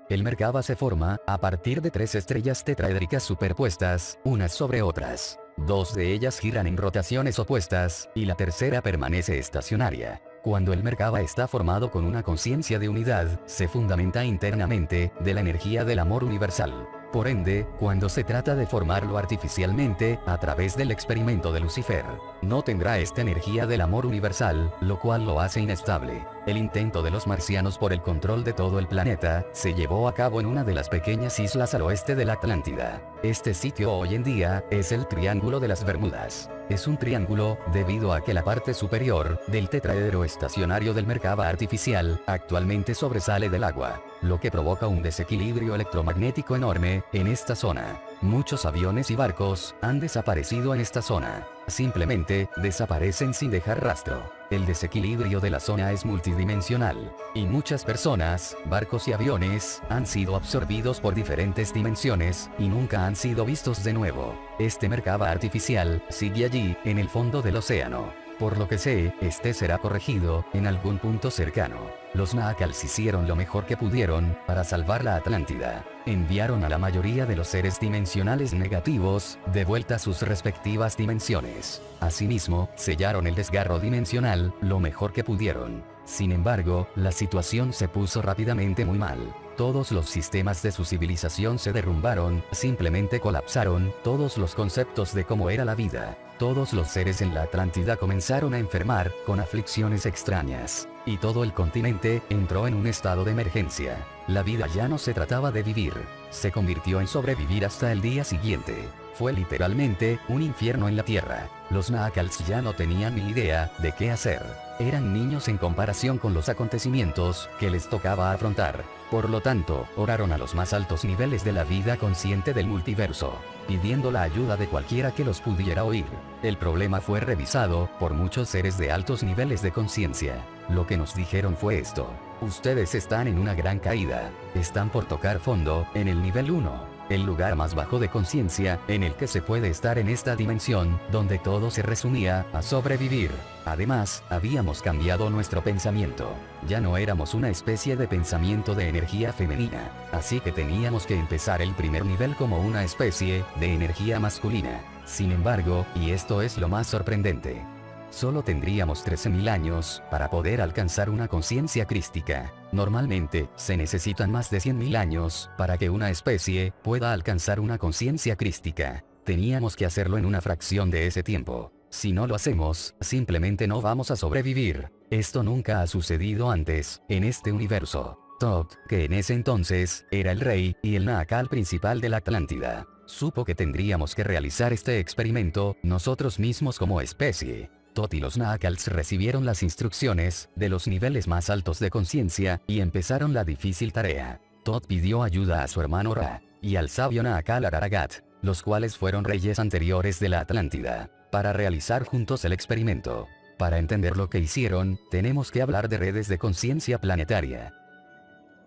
El Merkaba se forma a partir de 3 estrellas tetraédricas superpuestas, unas sobre otras. 2 de ellas giran en rotaciones opuestas, y la tercera permanece estacionaria. Cuando el Merkaba está formado con una conciencia de unidad, se fundamenta internamente de la energía del amor universal. Por ende, cuando se trata de formarlo artificialmente, a través del experimento de Lucifer, no tendrá esta energía del amor universal, lo cual lo hace inestable. El intento de los marcianos por el control de todo el planeta, se llevó a cabo en una de las pequeñas islas al oeste de la Atlántida. Este sitio hoy en día es el Triángulo de las Bermudas. Es un triángulo, debido a que la parte superior del tetraedro estacionario del Merkaba artificial actualmente sobresale del agua, lo que provoca un desequilibrio electromagnético enorme en esta zona. Muchos aviones y barcos han desaparecido en esta zona. Simplemente desaparecen sin dejar rastro. El desequilibrio de la zona es multidimensional, y muchas personas, barcos y aviones han sido absorbidos por diferentes dimensiones y nunca han sido vistos de nuevo. Este Merkaba artificial sigue allí, en el fondo del océano. Por lo que sé, este será corregido en algún punto cercano. Los Nahacals hicieron lo mejor que pudieron para salvar la Atlántida. Enviaron a la mayoría de los seres dimensionales negativos de vuelta a sus respectivas dimensiones. Asimismo, sellaron el desgarro dimensional lo mejor que pudieron. Sin embargo, la situación se puso rápidamente muy mal. Todos los sistemas de su civilización se derrumbaron, simplemente colapsaron todos los conceptos de cómo era la vida. Todos los seres en la Atlántida comenzaron a enfermar con aflicciones extrañas, y todo el continente entró en un estado de emergencia. La vida ya no se trataba de vivir, se convirtió en sobrevivir hasta el día siguiente. Fue literalmente un infierno en la Tierra. Los Nahacals ya no tenían ni idea de qué hacer. Eran niños en comparación con los acontecimientos que les tocaba afrontar. Por lo tanto, oraron a los más altos niveles de la vida consciente del multiverso, pidiendo la ayuda de cualquiera que los pudiera oír. El problema fue revisado por muchos seres de altos niveles de conciencia. Lo que nos dijeron fue esto: ustedes están en una gran caída. Están por tocar fondo en el nivel 1. El lugar más bajo de conciencia en el que se puede estar en esta dimensión, donde todo se resumía a sobrevivir. Además, habíamos cambiado nuestro pensamiento. Ya no éramos una especie de pensamiento de energía femenina, así que teníamos que empezar el primer nivel como una especie de energía masculina. Sin embargo, y esto es lo más sorprendente, solo tendríamos 13.000 años para poder alcanzar una conciencia crística. Normalmente, se necesitan más de 100.000 años para que una especie pueda alcanzar una conciencia crística. Teníamos que hacerlo en una fracción de ese tiempo. Si no lo hacemos, simplemente no vamos a sobrevivir. Esto nunca ha sucedido antes, en este universo. Thoth, que en ese entonces era el rey y el Nahacal principal de la Atlántida, supo que tendríamos que realizar este experimento nosotros mismos como especie. Thoth y los Nahacals recibieron las instrucciones de los niveles más altos de conciencia y empezaron la difícil tarea. Thoth pidió ayuda a su hermano Ra y al sabio Nahacal Araragat, los cuales fueron reyes anteriores de la Atlántida, para realizar juntos el experimento. Para entender lo que hicieron, tenemos que hablar de redes de conciencia planetaria.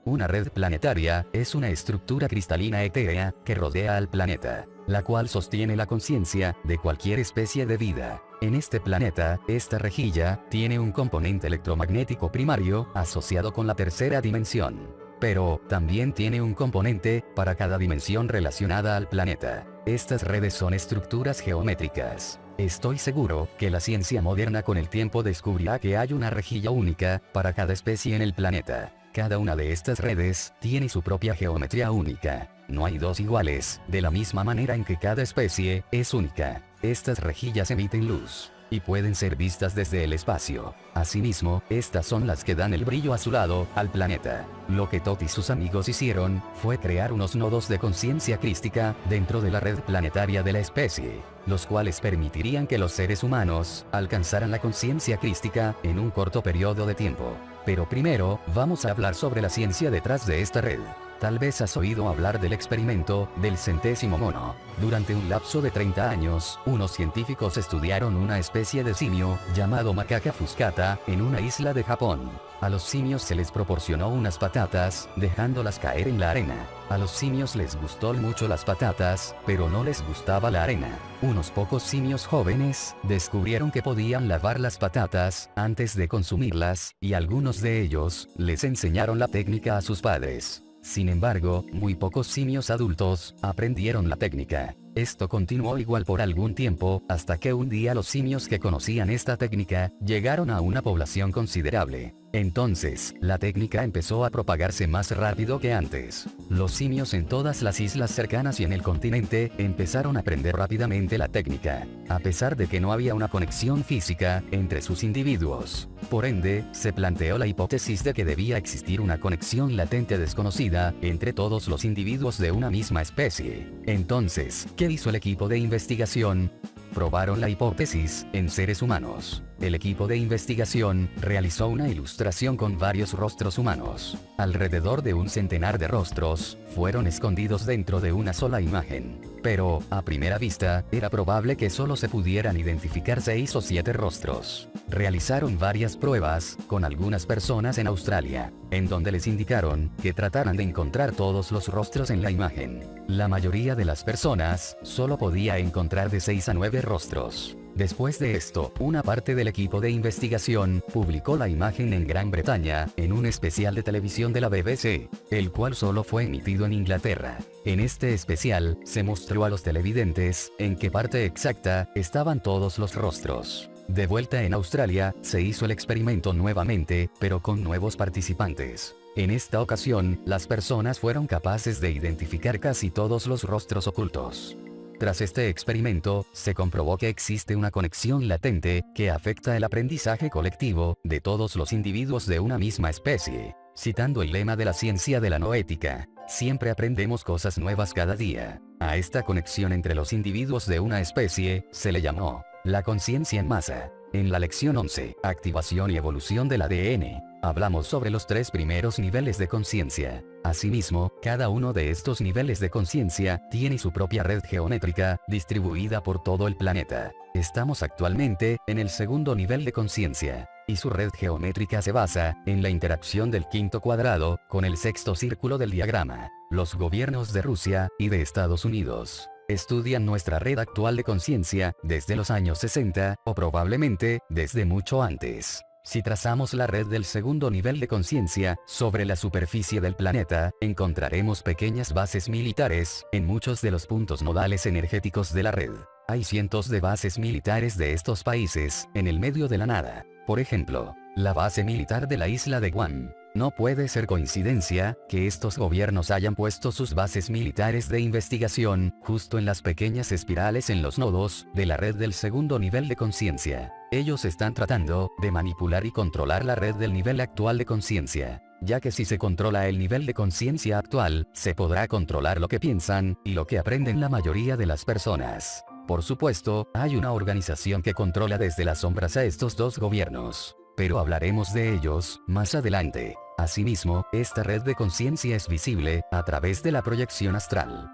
Una red planetaria es una estructura cristalina etérea que rodea al planeta, la cual sostiene la conciencia de cualquier especie de vida. En este planeta, esta rejilla tiene un componente electromagnético primario asociado con la tercera dimensión, pero también tiene un componente para cada dimensión relacionada al planeta. Estas redes son estructuras geométricas. Estoy seguro que la ciencia moderna con el tiempo descubrirá que hay una rejilla única para cada especie en el planeta. Cada una de estas redes tiene su propia geometría única. No hay dos iguales, de la misma manera en que cada especie es única. Estas rejillas emiten luz y pueden ser vistas desde el espacio. Asimismo, estas son las que dan el brillo azulado al planeta. Lo que Thoth y sus amigos hicieron fue crear unos nodos de conciencia crística dentro de la red planetaria de la especie, los cuales permitirían que los seres humanos alcanzaran la conciencia crística en un corto periodo de tiempo. Pero primero, vamos a hablar sobre la ciencia detrás de esta red. Tal vez has oído hablar del experimento del centésimo mono. Durante un lapso de 30 años, unos científicos estudiaron una especie de simio llamado Macaca fuscata en una isla de Japón. A los simios se les proporcionó unas patatas, dejándolas caer en la arena. A los simios les gustó mucho las patatas, pero no les gustaba la arena. Unos pocos simios jóvenes descubrieron que podían lavar las patatas antes de consumirlas, y algunos de ellos les enseñaron la técnica a sus padres. Sin embargo, muy pocos simios adultos aprendieron la técnica. Esto continuó igual por algún tiempo, hasta que un día los simios que conocían esta técnica, llegaron a una población considerable. Entonces, la técnica empezó a propagarse más rápido que antes. Los simios en todas las islas cercanas y en el continente, empezaron a aprender rápidamente la técnica, a pesar de que no había una conexión física entre sus individuos. Por ende, se planteó la hipótesis de que debía existir una conexión latente desconocida entre todos los individuos de una misma especie. Entonces, ¿qué hizo el equipo de investigación? Probaron la hipótesis en seres humanos. El equipo de investigación realizó una ilustración con varios rostros humanos. Alrededor de un centenar de rostros fueron escondidos dentro de una sola imagen. Pero, a primera vista, era probable que solo se pudieran identificar 6 o 7 rostros. Realizaron varias pruebas con algunas personas en Australia, en donde les indicaron que trataran de encontrar todos los rostros en la imagen. La mayoría de las personas solo podía encontrar de 6 a 9 rostros. Después de esto, una parte del equipo de investigación publicó la imagen en Gran Bretaña, en un especial de televisión de la BBC, el cual solo fue emitido en Inglaterra. En este especial, se mostró a los televidentes en qué parte exacta estaban todos los rostros. De vuelta en Australia, se hizo el experimento nuevamente, pero con nuevos participantes. En esta ocasión, las personas fueron capaces de identificar casi todos los rostros ocultos. Tras este experimento, se comprobó que existe una conexión latente, que afecta el aprendizaje colectivo, de todos los individuos de una misma especie. Citando el lema de la ciencia de la noética, siempre aprendemos cosas nuevas cada día. A esta conexión entre los individuos de una especie, se le llamó la conciencia en masa. En la lección 11, activación y evolución del ADN, hablamos sobre los 3 primeros niveles de conciencia. Asimismo, cada uno de estos niveles de conciencia tiene su propia red geométrica, distribuida por todo el planeta. Estamos actualmente en el segundo nivel de conciencia, y su red geométrica se basa en la interacción del quinto cuadrado con el sexto círculo del diagrama. Los gobiernos de Rusia y de Estados Unidos estudian nuestra red actual de conciencia desde los años 60, o probablemente desde mucho antes. Si trazamos la red del segundo nivel de conciencia sobre la superficie del planeta, encontraremos pequeñas bases militares en muchos de los puntos nodales energéticos de la red. Hay cientos de bases militares de estos países en el medio de la nada. Por ejemplo, la base militar de la isla de Guam. No puede ser coincidencia que estos gobiernos hayan puesto sus bases militares de investigación justo en las pequeñas espirales en los nodos de la red del segundo nivel de conciencia. Ellos están tratando de manipular y controlar la red del nivel actual de conciencia, ya que si se controla el nivel de conciencia actual, se podrá controlar lo que piensan y lo que aprenden la mayoría de las personas. Por supuesto, hay una organización que controla desde las sombras a estos dos gobiernos, pero hablaremos de ellos más adelante. Asimismo, esta red de conciencia es visible a través de la proyección astral.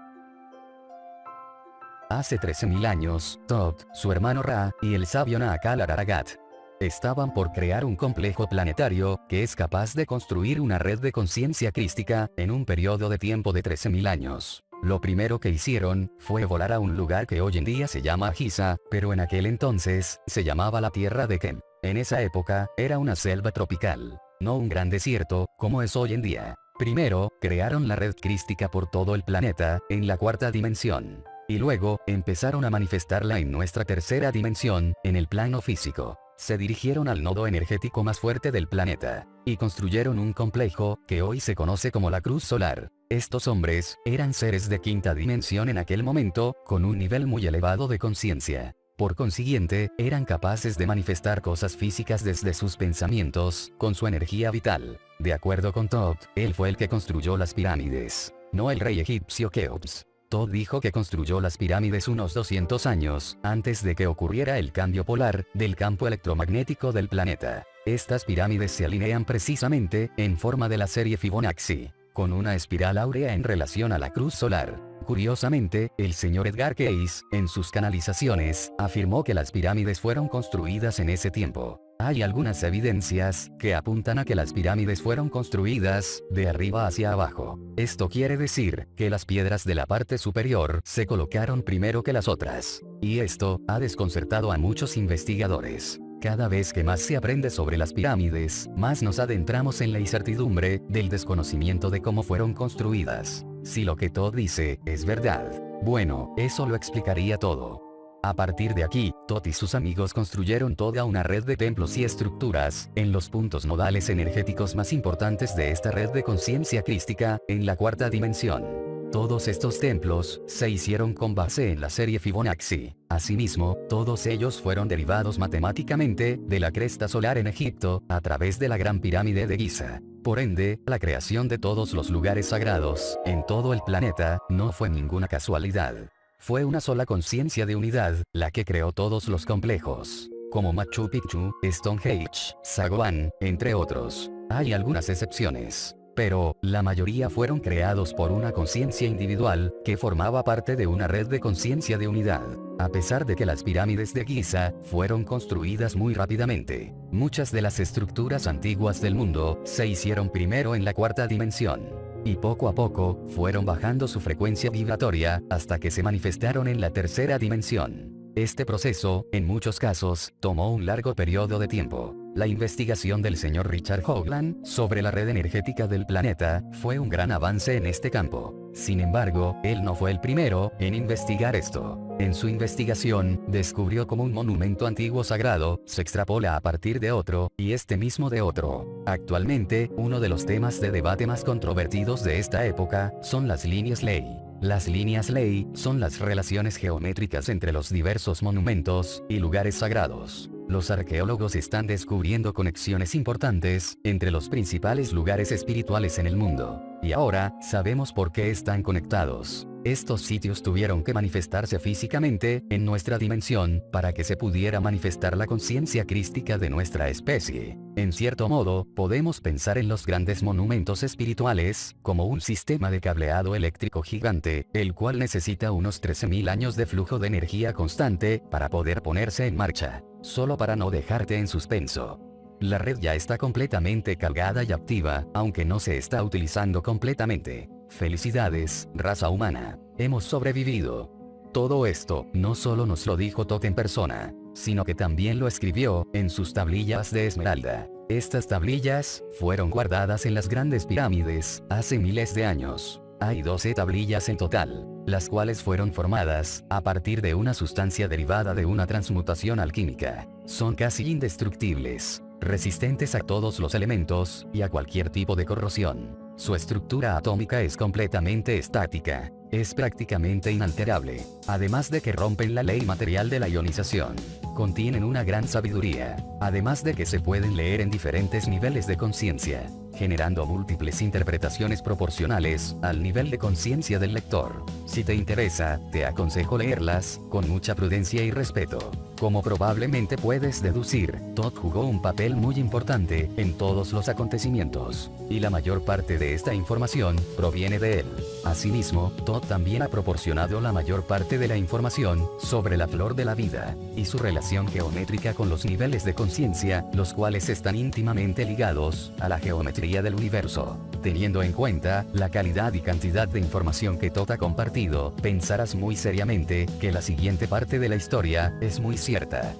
Hace 13.000 años, Thoth, su hermano Ra, y el sabio Naakal Araragat estaban por crear un complejo planetario que es capaz de construir una red de conciencia crística en un periodo de tiempo de 13.000 años. Lo primero que hicieron fue volar a un lugar que hoy en día se llama Giza, pero en aquel entonces se llamaba la Tierra de Kem. En esa época era una selva tropical, no un gran desierto como es hoy en día. Primero, crearon la red crística por todo el planeta, en la cuarta dimensión. Y luego, empezaron a manifestarla en nuestra tercera dimensión, en el plano físico. Se dirigieron al nodo energético más fuerte del planeta, y construyeron un complejo, que hoy se conoce como la Cruz Solar. Estos hombres, eran seres de quinta dimensión en aquel momento, con un nivel muy elevado de conciencia. Por consiguiente, eran capaces de manifestar cosas físicas desde sus pensamientos, con su energía vital. De acuerdo con Thoth, él fue el que construyó las pirámides, no el rey egipcio Keops. Thoth dijo que construyó las pirámides unos 200 años antes de que ocurriera el cambio polar del campo electromagnético del planeta. Estas pirámides se alinean precisamente en forma de la serie Fibonacci, con una espiral áurea en relación a la cruz solar. Curiosamente, el señor Edgar Cayce, en sus canalizaciones, afirmó que las pirámides fueron construidas en ese tiempo. Hay algunas evidencias que apuntan a que las pirámides fueron construidas de arriba hacia abajo. Esto quiere decir que las piedras de la parte superior se colocaron primero que las otras. Y esto ha desconcertado a muchos investigadores. Cada vez que más se aprende sobre las pirámides, más nos adentramos en la incertidumbre del desconocimiento de cómo fueron construidas. Si lo que Thoth dice es verdad, Bueno, eso lo explicaría todo. A partir de aquí, Thoth y sus amigos construyeron toda una red de templos y estructuras, en los puntos nodales energéticos más importantes de esta red de conciencia crística, en la cuarta dimensión. Todos estos templos se hicieron con base en la serie Fibonacci. Asimismo, todos ellos fueron derivados matemáticamente de la cresta solar en Egipto, a través de la Gran Pirámide de Giza. Por ende, la creación de todos los lugares sagrados, en todo el planeta, no fue ninguna casualidad. Fue una sola conciencia de unidad, la que creó todos los complejos, como Machu Picchu, Stonehenge, Saguán, entre otros. Hay algunas excepciones, pero la mayoría fueron creados por una conciencia individual, que formaba parte de una red de conciencia de unidad. A pesar de que las pirámides de Giza fueron construidas muy rápidamente, muchas de las estructuras antiguas del mundo se hicieron primero en la cuarta dimensión. Y poco a poco, fueron bajando su frecuencia vibratoria, hasta que se manifestaron en la tercera dimensión. Este proceso, en muchos casos, tomó un largo periodo de tiempo. La investigación del señor Richard Hoagland sobre la red energética del planeta fue un gran avance en este campo. Sin embargo, él no fue el primero en investigar esto. En su investigación, descubrió cómo un monumento antiguo sagrado se extrapola a partir de otro, y este mismo de otro. Actualmente, uno de los temas de debate más controvertidos de esta época son las líneas ley. Las líneas ley son las relaciones geométricas entre los diversos monumentos y lugares sagrados. Los arqueólogos están descubriendo conexiones importantes entre los principales lugares espirituales en el mundo. Y ahora, sabemos por qué están conectados. Estos sitios tuvieron que manifestarse físicamente, en nuestra dimensión, para que se pudiera manifestar la conciencia crística de nuestra especie. En cierto modo, podemos pensar en los grandes monumentos espirituales, como un sistema de cableado eléctrico gigante, el cual necesita unos 13.000 años de flujo de energía constante, para poder ponerse en marcha. Solo para no dejarte en suspenso. La red ya está completamente cargada y activa, aunque no se está utilizando completamente. Felicidades, raza humana. Hemos sobrevivido. Todo esto, no solo nos lo dijo Thoth en persona, sino que también lo escribió, en sus tablillas de esmeralda. Estas tablillas, fueron guardadas en las grandes pirámides, hace miles de años. Hay 12 tablillas en total, las cuales fueron formadas, a partir de una sustancia derivada de una transmutación alquímica. Son casi indestructibles, resistentes a todos los elementos, y a cualquier tipo de corrosión. Su estructura atómica es completamente estática, es prácticamente inalterable, además de que rompen la ley material de la ionización. Contienen una gran sabiduría, además de que se pueden leer en diferentes niveles de conciencia, generando múltiples interpretaciones proporcionales al nivel de conciencia del lector. Si te interesa, te aconsejo leerlas, con mucha prudencia y respeto. Como probablemente puedes deducir, Thoth jugó un papel muy importante en todos los acontecimientos, y la mayor parte de esta información proviene de él. Asimismo, Thoth también ha proporcionado la mayor parte de la información sobre la flor de la vida, y su relación geométrica con los niveles de conciencia, los cuales están íntimamente ligados a la geometría del universo. Teniendo en cuenta la calidad y cantidad de información que Thoth ha compartido, pensarás muy seriamente que la siguiente parte de la historia es muy cierta.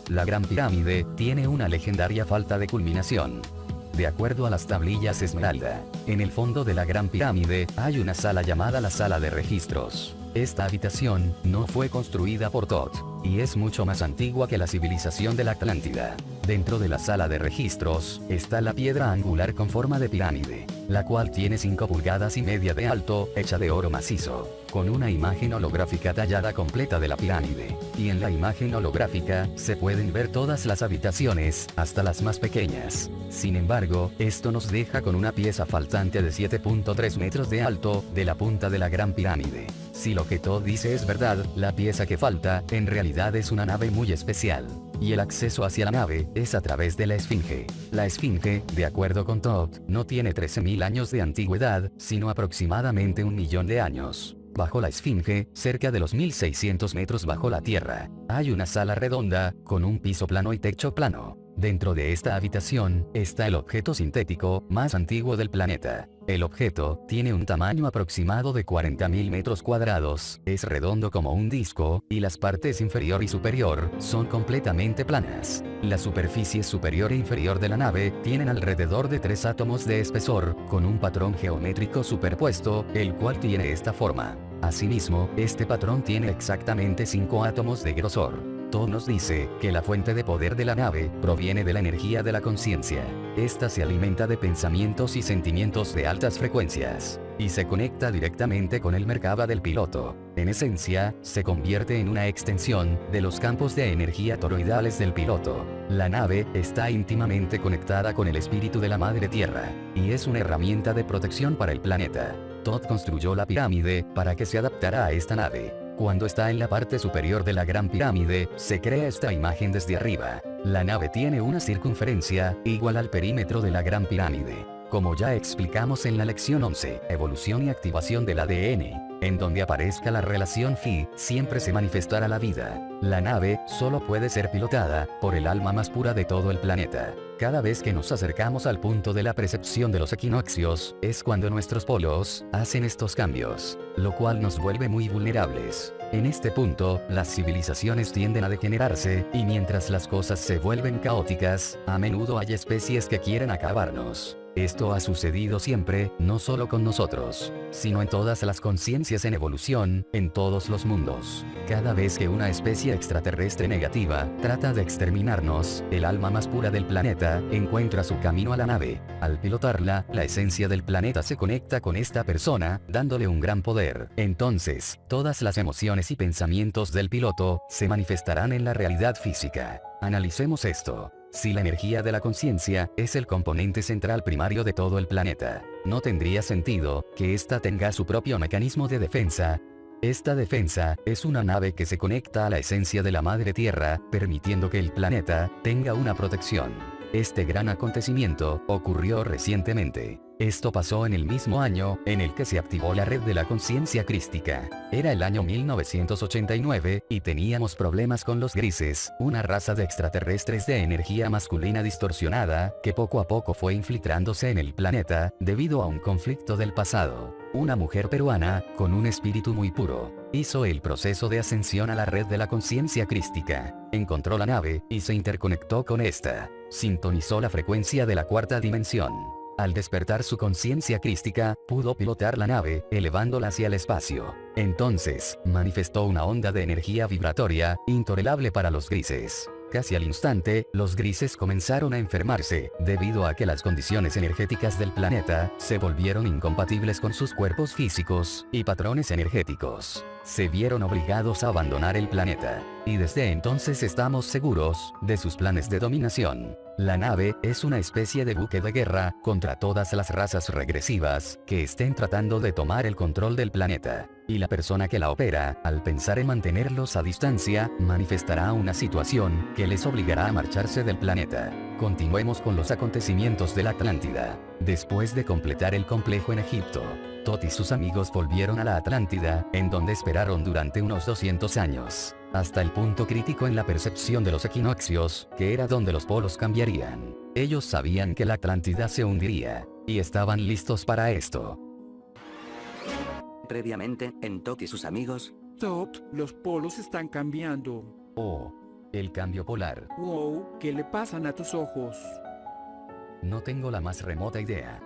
La Gran Pirámide tiene una legendaria falta de culminación. De acuerdo a las tablillas esmeralda, en el fondo de la Gran Pirámide hay una sala llamada la Sala de Registros. Esta habitación no fue construida por Thoth, y es mucho más antigua que la civilización de la Atlántida. Dentro de la Sala de Registros está la piedra angular con forma de pirámide, la cual tiene 5 pulgadas y media de alto, hecha de oro macizo, con una imagen holográfica tallada completa de la pirámide. Y en la imagen holográfica se pueden ver todas las habitaciones, hasta las más pequeñas. Sin embargo, esto nos deja con una pieza faltante de 7.3 metros de alto, de la punta de la Gran Pirámide. Si lo que Thoth dice es verdad, la pieza que falta, en realidad es una nave muy especial. Y el acceso hacia la nave, es a través de la Esfinge. La Esfinge, de acuerdo con Thoth, no tiene 13.000 años de antigüedad, sino aproximadamente 1 millón de años. Bajo la Esfinge, cerca de los 1.600 metros bajo la tierra, hay una sala redonda, con un piso plano y techo plano. Dentro de esta habitación, está el objeto sintético más antiguo del planeta. El objeto tiene un tamaño aproximado de 40.000 metros cuadrados, es redondo como un disco, y las partes inferior y superior son completamente planas. La superficie superior e inferior de la nave tienen alrededor de 3 átomos de espesor, con un patrón geométrico superpuesto, el cual tiene esta forma. Asimismo, este patrón tiene exactamente 5 átomos de grosor. Todo nos dice que la fuente de poder de la nave proviene de la energía de la conciencia. Esta se alimenta de pensamientos y sentimientos de altas frecuencias, y se conecta directamente con el Merkaba del piloto. En esencia, se convierte en una extensión de los campos de energía toroidales del piloto. La nave está íntimamente conectada con el espíritu de la Madre Tierra, y es una herramienta de protección para el planeta. Todd construyó la pirámide para que se adaptara a esta nave. Cuando está en la parte superior de la Gran Pirámide, se crea esta imagen desde arriba. La nave tiene una circunferencia igual al perímetro de la Gran Pirámide. Como ya explicamos en la lección 11, evolución y activación del ADN, en donde aparezca la relación Phi, siempre se manifestará la vida. La nave solo puede ser pilotada por el alma más pura de todo el planeta. Cada vez que nos acercamos al punto de la percepción de los equinoccios, es cuando nuestros polos hacen estos cambios, lo cual nos vuelve muy vulnerables. En este punto, las civilizaciones tienden a degenerarse, y mientras las cosas se vuelven caóticas, a menudo hay especies que quieren acabarnos. Esto ha sucedido siempre, no solo con nosotros, sino en todas las conciencias en evolución, en todos los mundos. Cada vez que una especie extraterrestre negativa trata de exterminarnos, el alma más pura del planeta encuentra su camino a la nave. Al pilotarla, la esencia del planeta se conecta con esta persona, dándole un gran poder. Entonces, todas las emociones y pensamientos del piloto se manifestarán en la realidad física. Analicemos esto. Si la energía de la conciencia es el componente central primario de todo el planeta, no tendría sentido que ésta tenga su propio mecanismo de defensa. Esta defensa es una nave que se conecta a la esencia de la Madre Tierra, permitiendo que el planeta tenga una protección. Este gran acontecimiento ocurrió recientemente. Esto pasó en el mismo año en el que se activó la red de la conciencia crística. Era el año 1989, y teníamos problemas con los grises, una raza de extraterrestres de energía masculina distorsionada, que poco a poco fue infiltrándose en el planeta, debido a un conflicto del pasado. Una mujer peruana, con un espíritu muy puro, hizo el proceso de ascensión a la red de la conciencia crística. Encontró la nave, y se interconectó con esta. Sintonizó la frecuencia de la cuarta dimensión. Al despertar su conciencia crística, pudo pilotar la nave, elevándola hacia el espacio. Entonces, manifestó una onda de energía vibratoria, intolerable para los grises. Casi al instante, los grises comenzaron a enfermarse, debido a que las condiciones energéticas del planeta se volvieron incompatibles con sus cuerpos físicos y patrones energéticos. Se vieron obligados a abandonar el planeta. Y desde entonces estamos seguros de sus planes de dominación. La nave es una especie de buque de guerra contra todas las razas regresivas que estén tratando de tomar el control del planeta. Y la persona que la opera, al pensar en mantenerlos a distancia, manifestará una situación que les obligará a marcharse del planeta. Continuemos con los acontecimientos de la Atlántida. Después de completar el complejo en Egipto, Tot y sus amigos volvieron a la Atlántida, en donde esperaron durante unos 200 años, hasta el punto crítico en la percepción de los equinoccios, que era donde los polos cambiarían. Ellos sabían que la Atlántida se hundiría, y estaban listos para esto. Previamente, en Tot y sus amigos. Tot, los polos están cambiando. Oh, el cambio polar. Wow, ¿qué le pasan a tus ojos? No tengo la más remota idea.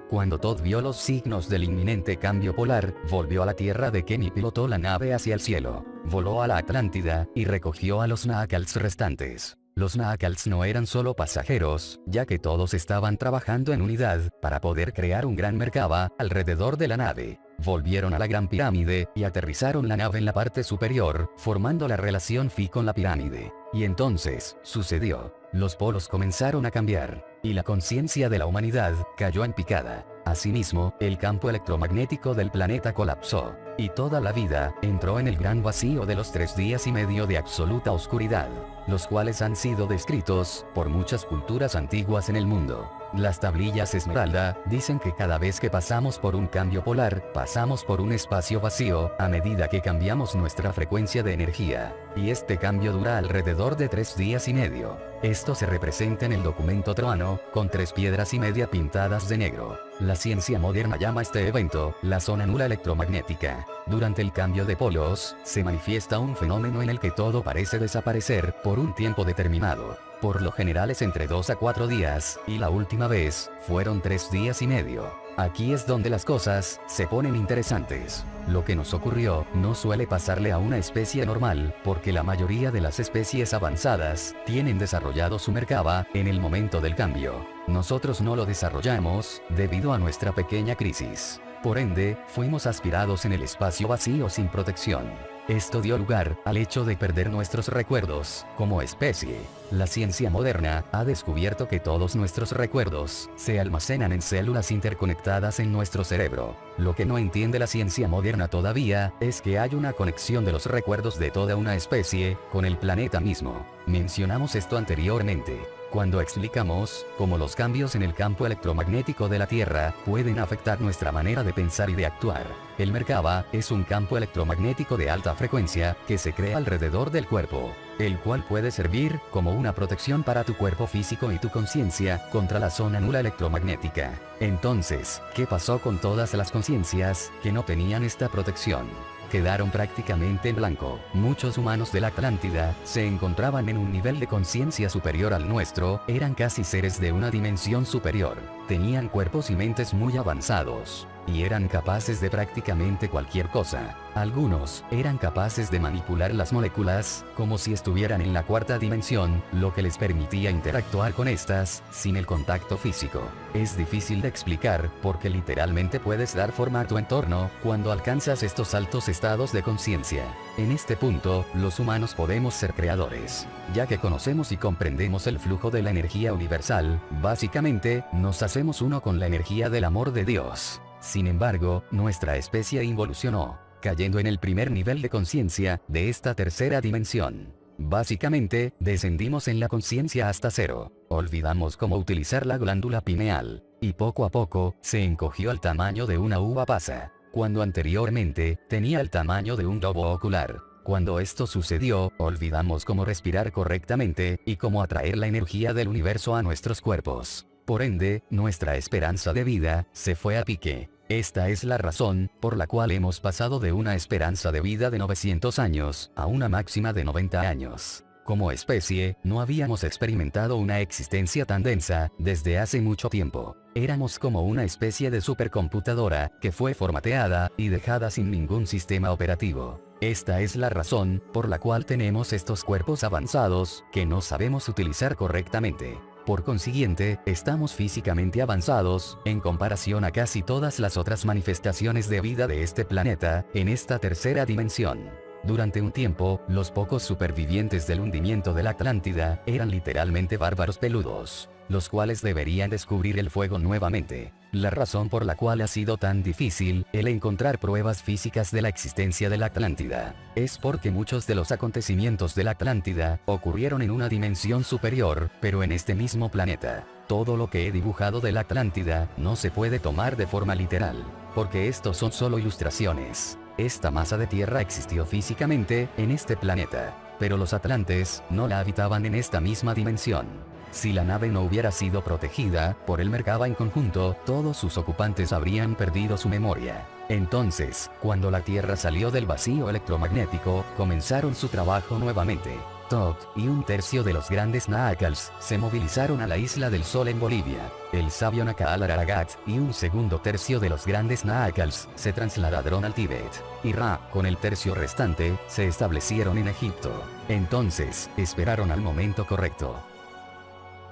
Cuando Todd vio los signos del inminente cambio polar, volvió a la Tierra de Ken y pilotó la nave hacia el cielo. Voló a la Atlántida, y recogió a los Naakals restantes. Los Naakals no eran solo pasajeros, ya que todos estaban trabajando en unidad, para poder crear un gran Merkaba alrededor de la nave. Volvieron a la Gran Pirámide, y aterrizaron la nave en la parte superior, formando la relación Phi con la pirámide. Y entonces, sucedió. Los polos comenzaron a cambiar, y la conciencia de la humanidad cayó en picada. Asimismo, el campo electromagnético del planeta colapsó, y toda la vida entró en el gran vacío de los 3 días y medio de absoluta oscuridad, los cuales han sido descritos por muchas culturas antiguas en el mundo. Las tablillas Esmeralda dicen que cada vez que pasamos por un cambio polar, pasamos por un espacio vacío, a medida que cambiamos nuestra frecuencia de energía. Y este cambio dura alrededor de 3 días y medio. Esto se representa en el documento troano, con 3 piedras y media pintadas de negro. La ciencia moderna llama a este evento, la zona nula electromagnética. Durante el cambio de polos, se manifiesta un fenómeno en el que todo parece desaparecer, por un tiempo determinado. Por lo general es entre 2 a 4 días, y la última vez, fueron 3 días y medio. Aquí es donde las cosas se ponen interesantes. Lo que nos ocurrió no suele pasarle a una especie normal, porque la mayoría de las especies avanzadas tienen desarrollado su Merkaba en el momento del cambio. Nosotros no lo desarrollamos, debido a nuestra pequeña crisis. Por ende, fuimos aspirados en el espacio vacío sin protección. Esto dio lugar al hecho de perder nuestros recuerdos, como especie. La ciencia moderna ha descubierto que todos nuestros recuerdos se almacenan en células interconectadas en nuestro cerebro. Lo que no entiende la ciencia moderna todavía es que hay una conexión de los recuerdos de toda una especie con el planeta mismo. Mencionamos esto anteriormente, cuando explicamos cómo los cambios en el campo electromagnético de la Tierra pueden afectar nuestra manera de pensar y de actuar. El Merkaba es un campo electromagnético de alta frecuencia que se crea alrededor del cuerpo, el cual puede servir como una protección para tu cuerpo físico y tu conciencia contra la zona nula electromagnética. Entonces, ¿qué pasó con todas las conciencias que no tenían esta protección? Quedaron prácticamente en blanco. Muchos humanos de la Atlántida se encontraban en un nivel de conciencia superior al nuestro, eran casi seres de una dimensión superior, tenían cuerpos y mentes muy avanzados, y eran capaces de prácticamente cualquier cosa. Algunos eran capaces de manipular las moléculas, como si estuvieran en la 4ª dimensión, lo que les permitía interactuar con estas, sin el contacto físico. Es difícil de explicar, porque literalmente puedes dar forma a tu entorno, cuando alcanzas estos altos estados de conciencia. En este punto, los humanos podemos ser creadores. Ya que conocemos y comprendemos el flujo de la energía universal, básicamente, nos hacemos uno con la energía del amor de Dios. Sin embargo, nuestra especie involucionó, cayendo en el primer nivel de conciencia de esta 3ª dimensión. Básicamente, descendimos en la conciencia hasta 0. Olvidamos cómo utilizar la glándula pineal, y poco a poco, se encogió al tamaño de una uva pasa, cuando anteriormente, tenía el tamaño de un globo ocular. Cuando esto sucedió, olvidamos cómo respirar correctamente, y cómo atraer la energía del universo a nuestros cuerpos. Por ende, nuestra esperanza de vida se fue a pique. Esta es la razón por la cual hemos pasado de una esperanza de vida de 900 años a una máxima de 90 años. Como especie, no habíamos experimentado una existencia tan densa desde hace mucho tiempo. Éramos como una especie de supercomputadora que fue formateada y dejada sin ningún sistema operativo. Esta es la razón por la cual tenemos estos cuerpos avanzados que no sabemos utilizar correctamente. Por consiguiente, estamos físicamente avanzados, en comparación a casi todas las otras manifestaciones de vida de este planeta, en esta 3ª dimensión. Durante un tiempo, los pocos supervivientes del hundimiento de la Atlántida eran literalmente bárbaros peludos, los cuales deberían descubrir el fuego nuevamente. La razón por la cual ha sido tan difícil el encontrar pruebas físicas de la existencia de la Atlántida es porque muchos de los acontecimientos de la Atlántida ocurrieron en una dimensión superior, pero en este mismo planeta. Todo lo que he dibujado de la Atlántida no se puede tomar de forma literal, porque estos son solo ilustraciones. Esta masa de tierra existió físicamente en este planeta, pero los atlantes no la habitaban en esta misma dimensión. Si la nave no hubiera sido protegida por el Merkaba en conjunto, todos sus ocupantes habrían perdido su memoria. Entonces, cuando la Tierra salió del vacío electromagnético, comenzaron su trabajo nuevamente. Tot y 1/3 de los grandes Naakals se movilizaron a la isla del Sol en Bolivia. El sabio Nakaal Araragat y 1/2 de los grandes Naakals se trasladaron al Tíbet. Y Ra, con el tercio restante, se establecieron en Egipto. Entonces, esperaron al momento correcto.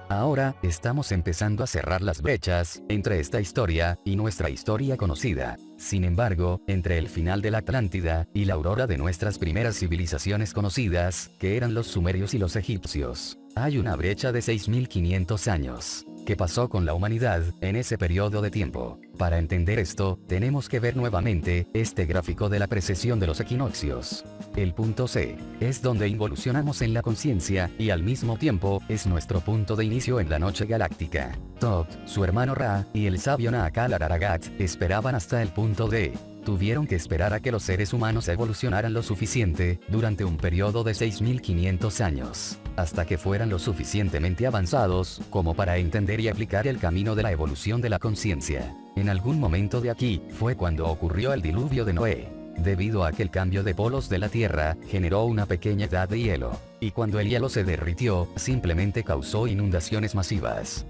Ahora, estamos empezando a cerrar las brechas entre esta historia y nuestra historia conocida. Sin embargo, entre el final de la Atlántida y la aurora de nuestras primeras civilizaciones conocidas, que eran los sumerios y los egipcios, hay una brecha de 6500 años. ¿Qué pasó con la humanidad en ese periodo de tiempo? Para entender esto, tenemos que ver nuevamente este gráfico de la precesión de los equinoccios. El punto C es donde involucionamos en la conciencia, y al mismo tiempo, es nuestro punto de inicio en la noche galáctica. Thoth, su hermano Ra, y el sabio Naakal Araragat, esperaban hasta el punto D. Tuvieron que esperar a que los seres humanos evolucionaran lo suficiente, durante un periodo de 6500 años, hasta que fueran lo suficientemente avanzados, como para entender y aplicar el camino de la evolución de la conciencia. En algún momento de aquí, fue cuando ocurrió el diluvio de Noé. Debido a que el cambio de polos de la Tierra, generó una pequeña edad de hielo, y cuando el hielo se derritió, simplemente causó inundaciones masivas.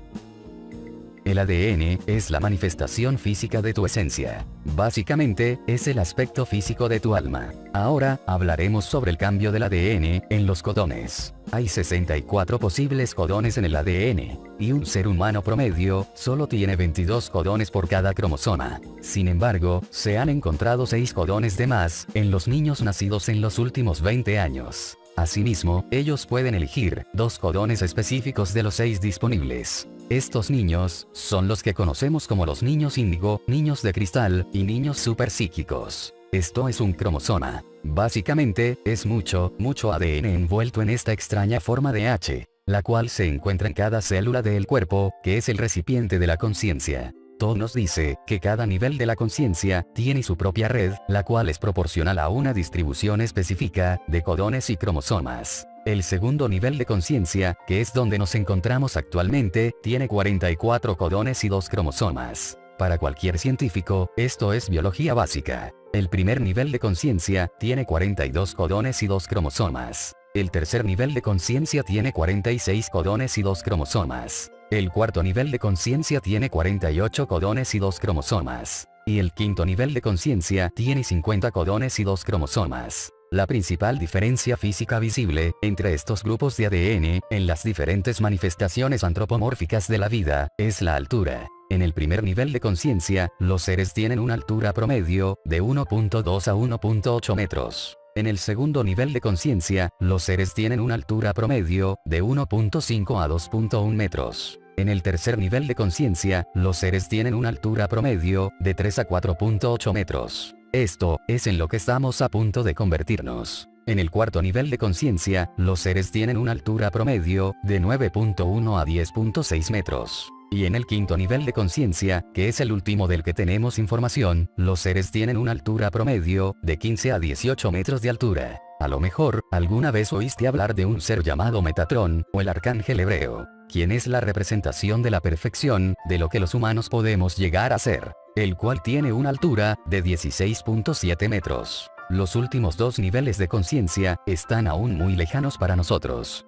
El ADN es la manifestación física de tu esencia. Básicamente, es el aspecto físico de tu alma. Ahora, hablaremos sobre el cambio del ADN en los codones. Hay 64 posibles codones en el ADN, y un ser humano promedio solo tiene 22 codones por cada cromosoma. Sin embargo, se han encontrado 6 codones de más en los niños nacidos en los últimos 20 años. Asimismo, ellos pueden elegir 2 codones específicos de los 6 disponibles. Estos niños son los que conocemos como los niños índigo, niños de cristal y niños superpsíquicos. Esto es un cromosoma. Básicamente, es mucho ADN envuelto en esta extraña forma de H, la cual se encuentra en cada célula del cuerpo, que es el recipiente de la conciencia. Thoth nos dice que cada nivel de la conciencia tiene su propia red, la cual es proporcional a una distribución específica de codones y cromosomas. El segundo nivel de conciencia, que es donde nos encontramos actualmente, tiene 44 codones y 2 cromosomas. Para cualquier científico, esto es biología básica. El primer nivel de conciencia tiene 42 codones y 2 cromosomas. El tercer nivel de conciencia tiene 46 codones y 2 cromosomas. El cuarto nivel de conciencia tiene 48 codones y 2 cromosomas. Y el quinto nivel de conciencia tiene 50 codones y 2 cromosomas. La principal diferencia física visible entre estos grupos de ADN, en las diferentes manifestaciones antropomórficas de la vida, es la altura. En el primer nivel de conciencia, los seres tienen una altura promedio de 1.2 a 1.8 metros. En el segundo nivel de conciencia, los seres tienen una altura promedio de 1.5 a 2.1 metros. En el tercer nivel de conciencia, los seres tienen una altura promedio de 3 a 4.8 metros. Esto es en lo que estamos a punto de convertirnos. En el cuarto nivel de conciencia, los seres tienen una altura promedio de 9.1 a 10.6 metros. Y en el quinto nivel de conciencia, que es el último del que tenemos información, los seres tienen una altura promedio de 15 a 18 metros de altura. A lo mejor, alguna vez oíste hablar de un ser llamado Metatrón, o el arcángel hebreo, quien es la representación de la perfección, de lo que los humanos podemos llegar a ser, el cual tiene una altura de 16.7 metros. Los últimos 2 niveles de conciencia están aún muy lejanos para nosotros.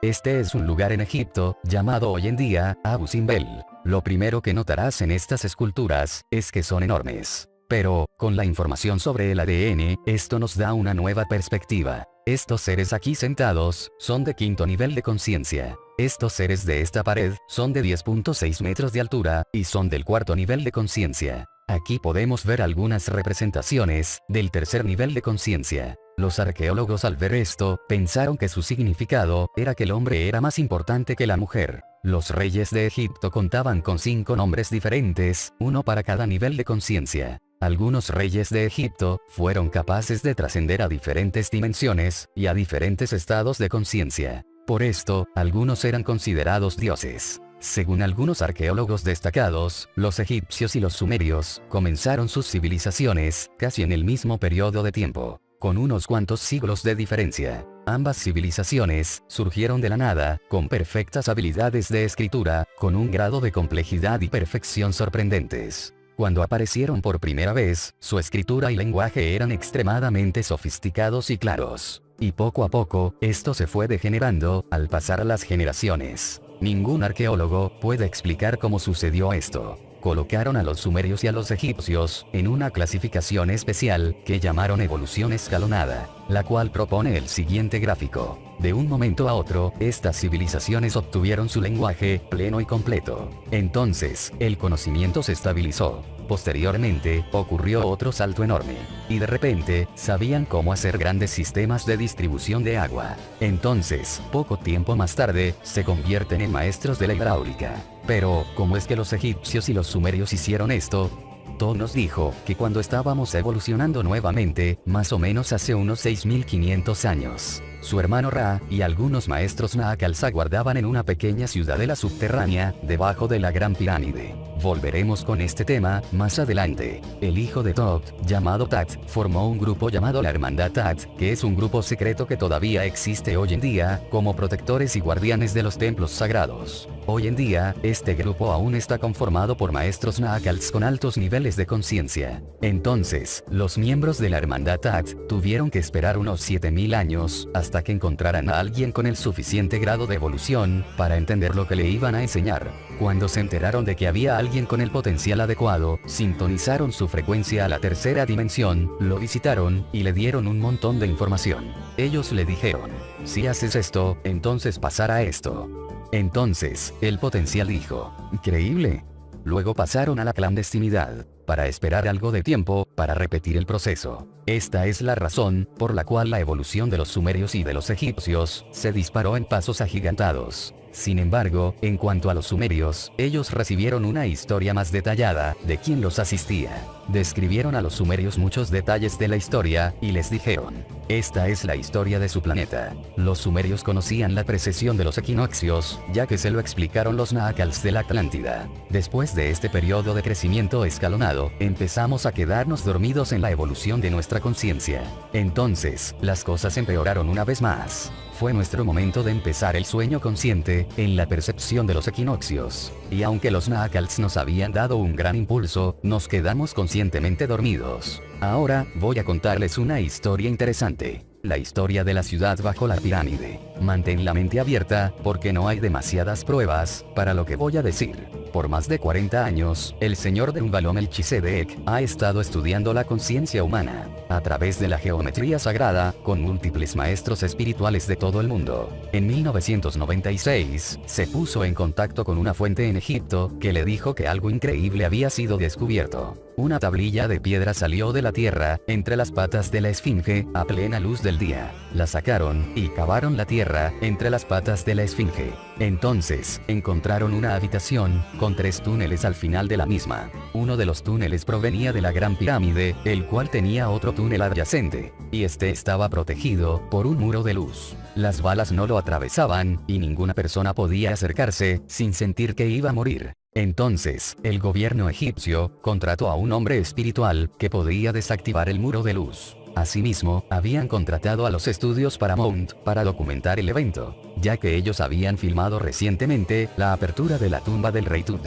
Este es un lugar en Egipto, llamado hoy en día, Abu Simbel. Lo primero que notarás en estas esculturas, es que son enormes. Pero, con la información sobre el ADN, esto nos da una nueva perspectiva. Estos seres aquí sentados, son de quinto nivel de conciencia. Estos seres de esta pared, son de 10.6 metros de altura, y son del cuarto nivel de conciencia. Aquí podemos ver algunas representaciones, del tercer nivel de conciencia. Los arqueólogos al ver esto, pensaron que su significado, era que el hombre era más importante que la mujer. Los reyes de Egipto contaban con 5 nombres diferentes, uno para cada nivel de conciencia. Algunos reyes de Egipto, fueron capaces de trascender a diferentes dimensiones, y a diferentes estados de conciencia. Por esto, algunos eran considerados dioses. Según algunos arqueólogos destacados, los egipcios y los sumerios, comenzaron sus civilizaciones, casi en el mismo periodo de tiempo, con unos cuantos siglos de diferencia. Ambas civilizaciones, surgieron de la nada, con perfectas habilidades de escritura, con un grado de complejidad y perfección sorprendentes. Cuando aparecieron por primera vez, su escritura y lenguaje eran extremadamente sofisticados y claros. Y poco a poco, esto se fue degenerando, al pasar las generaciones. Ningún arqueólogo puede explicar cómo sucedió esto. colocaron a los sumerios y a los egipcios en una clasificación especial que llamaron evolución escalonada, la cual propone el siguiente gráfico. De un momento a otro, estas civilizaciones obtuvieron su lenguaje pleno y completo. Entonces, el conocimiento se estabilizó. Posteriormente, ocurrió otro salto enorme. Y de repente, sabían cómo hacer grandes sistemas de distribución de agua. Entonces, poco tiempo más tarde, se convierten en maestros de la hidráulica. Pero, ¿cómo es que los egipcios y los sumerios hicieron esto? Thoth nos dijo que cuando estábamos evolucionando nuevamente, más o menos hace unos 6500 años, su hermano Ra y algunos maestros Naakals aguardaban en una pequeña ciudadela subterránea, debajo de la Gran Pirámide. Volveremos con este tema más adelante. El hijo de Thoth, llamado Tat, formó un grupo llamado la Hermandad Tat, que es un grupo secreto que todavía existe hoy en día, como protectores y guardianes de los templos sagrados. Hoy en día, este grupo aún está conformado por maestros Naakals con altos niveles de conciencia. Entonces, los miembros de la Hermandad Tat tuvieron que esperar unos 7000 años, hasta que encontraran a alguien con el suficiente grado de evolución, para entender lo que le iban a enseñar. Cuando se enteraron de que había alguien con el potencial adecuado, sintonizaron su frecuencia a la tercera dimensión, lo visitaron, y le dieron un montón de información. Ellos le dijeron, si haces esto, entonces pasará esto. Entonces, el potencial dijo, increíble. Luego pasaron a la clandestinidad, para esperar algo de tiempo, para repetir el proceso. Esta es la razón, por la cual la evolución de los sumerios y de los egipcios, se disparó en pasos agigantados. Sin embargo, en cuanto a los sumerios, ellos recibieron una historia más detallada, de quien los asistía. Describieron a los sumerios muchos detalles de la historia, y les dijeron, esta es la historia de su planeta. Los sumerios conocían la precesión de los equinoccios, ya que se lo explicaron los Naakals de la Atlántida. Después de este periodo de crecimiento escalonado, empezamos a quedarnos dormidos en la evolución de nuestra conciencia. Entonces, las cosas empeoraron una vez más. Fue nuestro momento de empezar el sueño consciente, en la percepción de los equinoccios. Y aunque los Naakals nos habían dado un gran impulso, nos quedamos conscientemente dormidos. Ahora, voy a contarles una historia interesante. La historia de la ciudad bajo la pirámide. Mantén la mente abierta, porque no hay demasiadas pruebas, para lo que voy a decir. Por más de 40 años, el señor de Umbaló Melchizedek ha estado estudiando la conciencia humana, a través de la geometría sagrada, con múltiples maestros espirituales de todo el mundo. En 1996, se puso en contacto con una fuente en Egipto, que le dijo que algo increíble había sido descubierto. Una tablilla de piedra salió de la tierra, entre las patas de la esfinge, a plena luz del día. La sacaron, y cavaron la tierra, entre las patas de la esfinge. Entonces, encontraron una habitación, con 3 túneles al final de la misma. Uno de los túneles provenía de la Gran Pirámide, el cual tenía otro túnel adyacente, y este estaba protegido, por un muro de luz. Las balas no lo atravesaban, y ninguna persona podía acercarse, sin sentir que iba a morir. Entonces, el gobierno egipcio, contrató a un hombre espiritual, que podía desactivar el muro de luz. Asimismo, habían contratado a los estudios Paramount, para documentar el evento, ya que ellos habían filmado recientemente, la apertura de la tumba del rey Tut.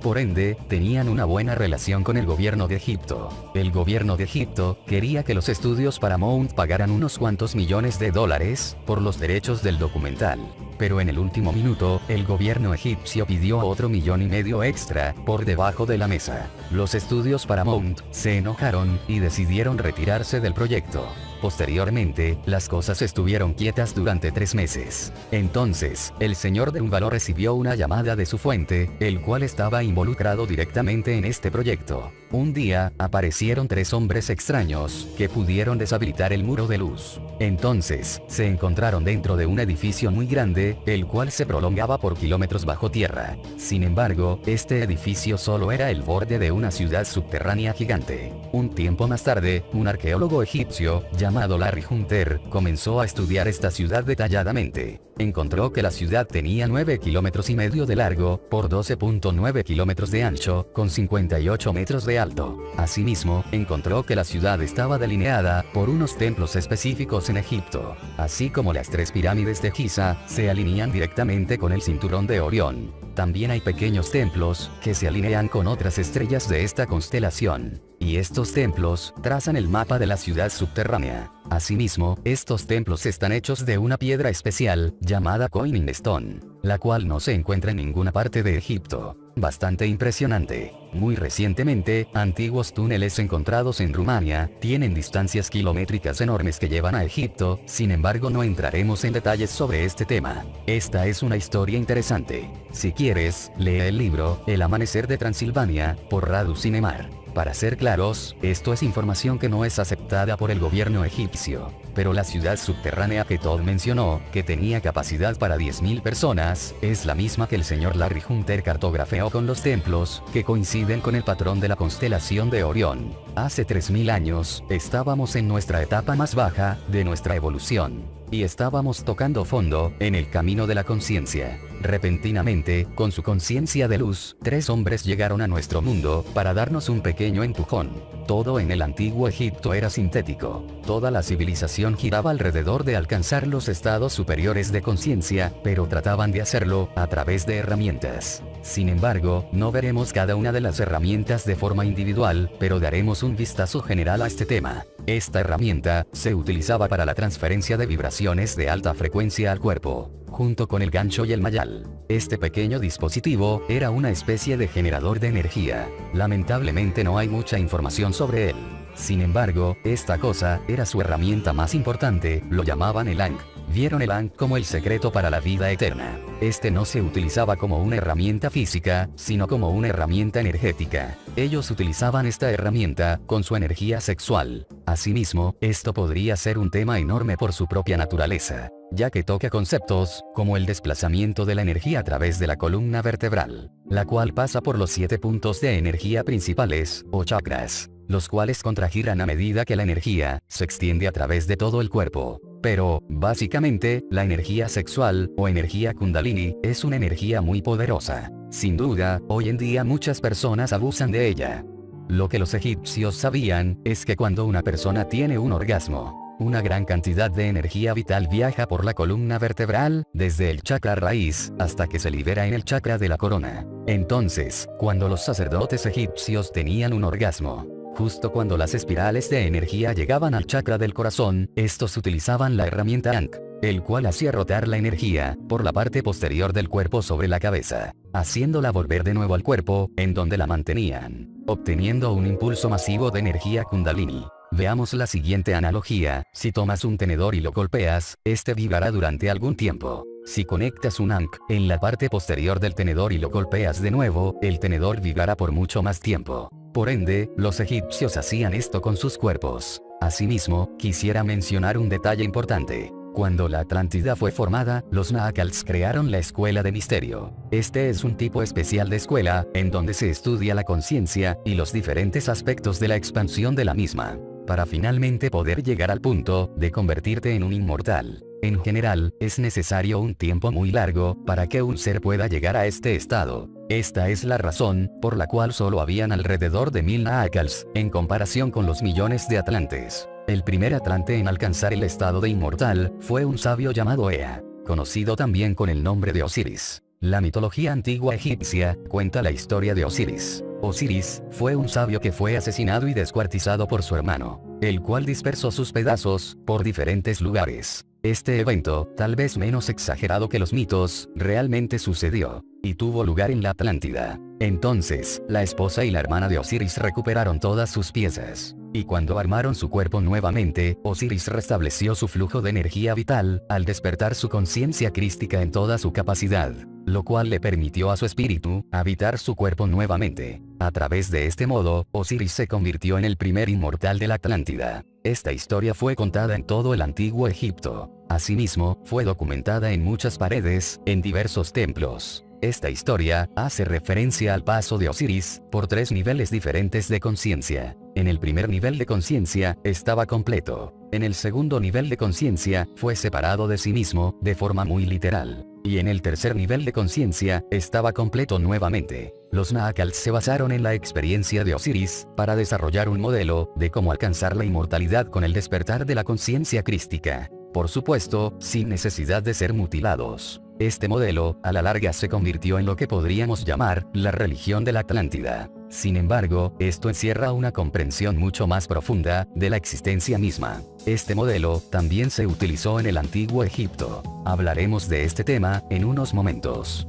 Por ende, tenían una buena relación con el gobierno de Egipto. El gobierno de Egipto quería que los estudios Paramount pagaran unos cuantos millones de dólares por los derechos del documental. Pero en el último minuto, el gobierno egipcio pidió otro 1,5 millones extra, por debajo de la mesa. Los estudios Paramount se enojaron, y decidieron retirarse del proyecto. Posteriormente, las cosas estuvieron quietas durante 3 meses. Entonces, el señor de Umbaló recibió una llamada de su fuente, el cual estaba involucrado directamente en este proyecto. Un día, aparecieron 3 hombres extraños, que pudieron deshabilitar el muro de luz. Entonces, se encontraron dentro de un edificio muy grande, el cual se prolongaba por kilómetros bajo tierra. Sin embargo, este edificio solo era el borde de una ciudad subterránea gigante. Un tiempo más tarde, un arqueólogo egipcio, llamado Larry Hunter, comenzó a estudiar esta ciudad detalladamente. Encontró que la ciudad tenía 9,5 kilómetros de largo, por 12,9 kilómetros de ancho, con 58 metros de alto. Asimismo, encontró que la ciudad estaba delineada, por unos templos específicos en Egipto. Así como las 3 pirámides de Giza, se alinean directamente con el cinturón de Orión. También hay pequeños templos, que se alinean con otras estrellas de esta constelación. Y estos templos, trazan el mapa de la ciudad subterránea. Asimismo, estos templos están hechos de una piedra especial, llamada Koinin Stone, la cual no se encuentra en ninguna parte de Egipto. Bastante impresionante. Muy recientemente, antiguos túneles encontrados en Rumania, tienen distancias kilométricas enormes que llevan a Egipto, sin embargo no entraremos en detalles sobre este tema. Esta es una historia interesante. Si quieres, lee el libro, El amanecer de Transilvania, por Radu Sinemar. Para ser claros, esto es información que no es aceptada por el gobierno egipcio. Pero la ciudad subterránea que Todd mencionó, que tenía capacidad para 10.000 personas, es la misma que el señor Larry Hunter cartografió con los templos, que coinciden con el patrón de la constelación de Orión. Hace 3.000 años, estábamos en nuestra etapa más baja, de nuestra evolución. Y estábamos tocando fondo, en el camino de la conciencia. Repentinamente, con su conciencia de luz, 3 hombres llegaron a nuestro mundo, para darnos un pequeño empujón. Todo en el antiguo Egipto era sintético. Toda la civilización giraba alrededor de alcanzar los estados superiores de conciencia, pero trataban de hacerlo, a través de herramientas. Sin embargo, no veremos cada una de las herramientas de forma individual, pero daremos un vistazo general a este tema. Esta herramienta, se utilizaba para la transferencia de vibraciones de alta frecuencia al cuerpo, junto con el gancho y el mayal. Este pequeño dispositivo, era una especie de generador de energía. Lamentablemente no hay mucha información sobre él. Sin embargo, esta cosa, era su herramienta más importante, lo llamaban el Ankh. Vieron el Ankh como el secreto para la vida eterna. Este no se utilizaba como una herramienta física, sino como una herramienta energética. Ellos utilizaban esta herramienta, con su energía sexual. Asimismo, esto podría ser un tema enorme por su propia naturaleza, ya que toca conceptos, como el desplazamiento de la energía a través de la columna vertebral, la cual pasa por los 7 puntos de energía principales, o chakras, los cuales contragiran a medida que la energía, se extiende a través de todo el cuerpo. Pero, básicamente, la energía sexual, o energía kundalini, es una energía muy poderosa. Sin duda, hoy en día muchas personas abusan de ella. Lo que los egipcios sabían, es que cuando una persona tiene un orgasmo, una gran cantidad de energía vital viaja por la columna vertebral, desde el chakra raíz, hasta que se libera en el chakra de la corona. Entonces, cuando los sacerdotes egipcios tenían un orgasmo, justo cuando las espirales de energía llegaban al chakra del corazón, estos utilizaban la herramienta Ankh, el cual hacía rotar la energía, por la parte posterior del cuerpo sobre la cabeza, haciéndola volver de nuevo al cuerpo, en donde la mantenían, obteniendo un impulso masivo de energía kundalini. Veamos la siguiente analogía: si tomas un tenedor y lo golpeas, este vibrará durante algún tiempo. Si conectas un Ankh en la parte posterior del tenedor y lo golpeas de nuevo, el tenedor vibrará por mucho más tiempo. Por ende, los egipcios hacían esto con sus cuerpos. Asimismo, quisiera mencionar un detalle importante. Cuando la Atlántida fue formada, los Nahacals crearon la Escuela de Misterio. Este es un tipo especial de escuela, en donde se estudia la conciencia, y los diferentes aspectos de la expansión de la misma, para finalmente poder llegar al punto, de convertirte en un inmortal. En general, es necesario un tiempo muy largo, para que un ser pueda llegar a este estado. Esta es la razón, por la cual solo habían alrededor de 1000 Nahacals, en comparación con los millones de Atlantes. El primer Atlante en alcanzar el estado de inmortal, fue un sabio llamado Ea, conocido también con el nombre de Osiris. La mitología antigua egipcia, cuenta la historia de Osiris. Osiris, fue un sabio que fue asesinado y descuartizado por su hermano, el cual dispersó sus pedazos, por diferentes lugares. Este evento, tal vez menos exagerado que los mitos, realmente sucedió, y tuvo lugar en la Atlántida. Entonces, la esposa y la hermana de Osiris recuperaron todas sus piezas, y cuando armaron su cuerpo nuevamente, Osiris restableció su flujo de energía vital, al despertar su conciencia crística en toda su capacidad, lo cual le permitió a su espíritu, habitar su cuerpo nuevamente. A través de este modo, Osiris se convirtió en el primer inmortal de la Atlántida. Esta historia fue contada en todo el antiguo Egipto. Asimismo, fue documentada en muchas paredes, en diversos templos. Esta historia, hace referencia al paso de Osiris, por 3 niveles diferentes de conciencia. En el primer nivel de conciencia, estaba completo. En el segundo nivel de conciencia, fue separado de sí mismo, de forma muy literal. Y en el tercer nivel de conciencia, estaba completo nuevamente. Los Nahacals se basaron en la experiencia de Osiris, para desarrollar un modelo, de cómo alcanzar la inmortalidad con el despertar de la conciencia crística. Por supuesto, sin necesidad de ser mutilados. Este modelo, a la larga se convirtió en lo que podríamos llamar, la religión de la Atlántida. Sin embargo, esto encierra una comprensión mucho más profunda, de la existencia misma. Este modelo, también se utilizó en el antiguo Egipto. Hablaremos de este tema, en unos momentos.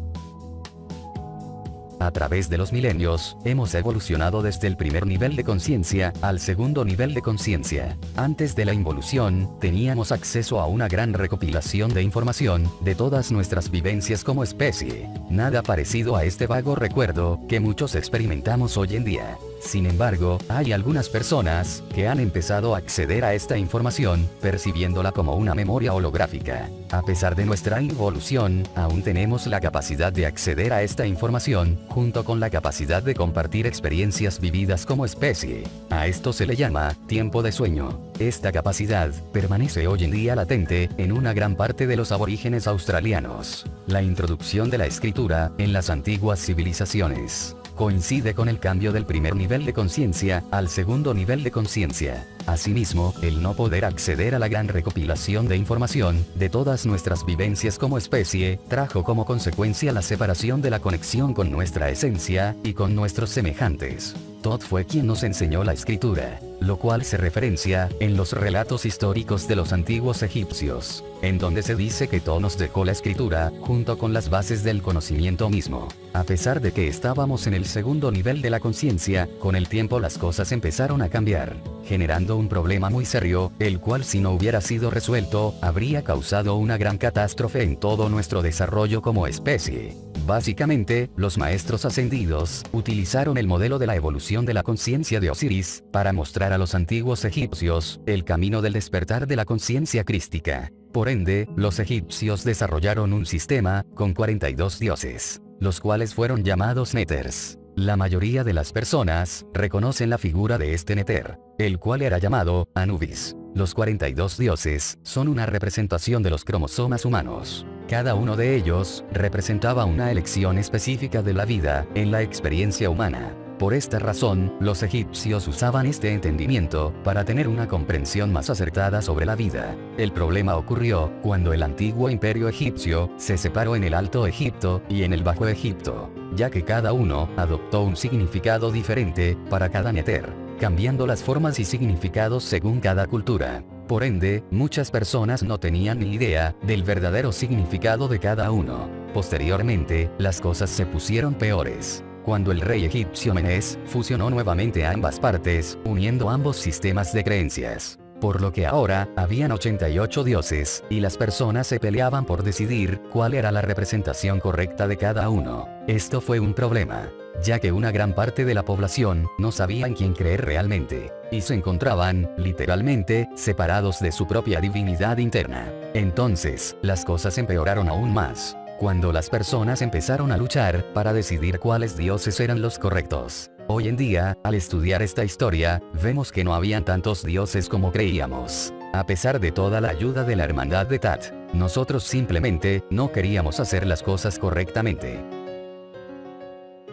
A través de los milenios, hemos evolucionado desde el primer nivel de conciencia al segundo nivel de conciencia. Antes de la involución, teníamos acceso a una gran recopilación de información de todas nuestras vivencias como especie. Nada parecido a este vago recuerdo que muchos experimentamos hoy en día. Sin embargo, hay algunas personas que han empezado a acceder a esta información, percibiéndola como una memoria holográfica. A pesar de nuestra involución, aún tenemos la capacidad de acceder a esta información, junto con la capacidad de compartir experiencias vividas como especie. A esto se le llama tiempo de sueño. Esta capacidad permanece hoy en día latente en una gran parte de los aborígenes australianos. La introducción de la escritura en las antiguas civilizaciones coincide con el cambio del primer nivel de conciencia al segundo nivel de conciencia. Asimismo, el no poder acceder a la gran recopilación de información de todas nuestras vivencias como especie, trajo como consecuencia la separación de la conexión con nuestra esencia y con nuestros semejantes. Todd fue quien nos enseñó la escritura, lo cual se referencia en los relatos históricos de los antiguos egipcios, en donde se dice que Todd nos dejó la escritura, junto con las bases del conocimiento mismo. A pesar de que estábamos en el segundo nivel de la conciencia, con el tiempo las cosas empezaron a cambiar, generando un problema muy serio, el cual si no hubiera sido resuelto, habría causado una gran catástrofe en todo nuestro desarrollo como especie. Básicamente, los maestros ascendidos utilizaron el modelo de la evolución de la conciencia de Osiris para mostrar a los antiguos egipcios el camino del despertar de la conciencia crística. Por ende, los egipcios desarrollaron un sistema con 42 dioses, los cuales fueron llamados Neters. La mayoría de las personas reconocen la figura de este Neter, el cual era llamado Anubis. Los 42 dioses son una representación de los cromosomas humanos. Cada uno de ellos representaba una elección específica de la vida en la experiencia humana. Por esta razón, los egipcios usaban este entendimiento para tener una comprensión más acertada sobre la vida. El problema ocurrió cuando el antiguo imperio egipcio se separó en el Alto Egipto y en el Bajo Egipto, ya que cada uno adoptó un significado diferente para cada Neter, cambiando las formas y significados según cada cultura. Por ende, muchas personas no tenían ni idea del verdadero significado de cada uno. Posteriormente, las cosas se pusieron peores cuando el rey egipcio Menes fusionó nuevamente a ambas partes, uniendo ambos sistemas de creencias. Por lo que ahora, habían 88 dioses, y las personas se peleaban por decidir cuál era la representación correcta de cada uno. Esto fue un problema, ya que una gran parte de la población no sabía en quién creer realmente, y se encontraban, literalmente, separados de su propia divinidad interna. Entonces, las cosas empeoraron aún más cuando las personas empezaron a luchar para decidir cuáles dioses eran los correctos. Hoy en día, al estudiar esta historia, vemos que no habían tantos dioses como creíamos. A pesar de toda la ayuda de la hermandad de Tat, nosotros simplemente no queríamos hacer las cosas correctamente.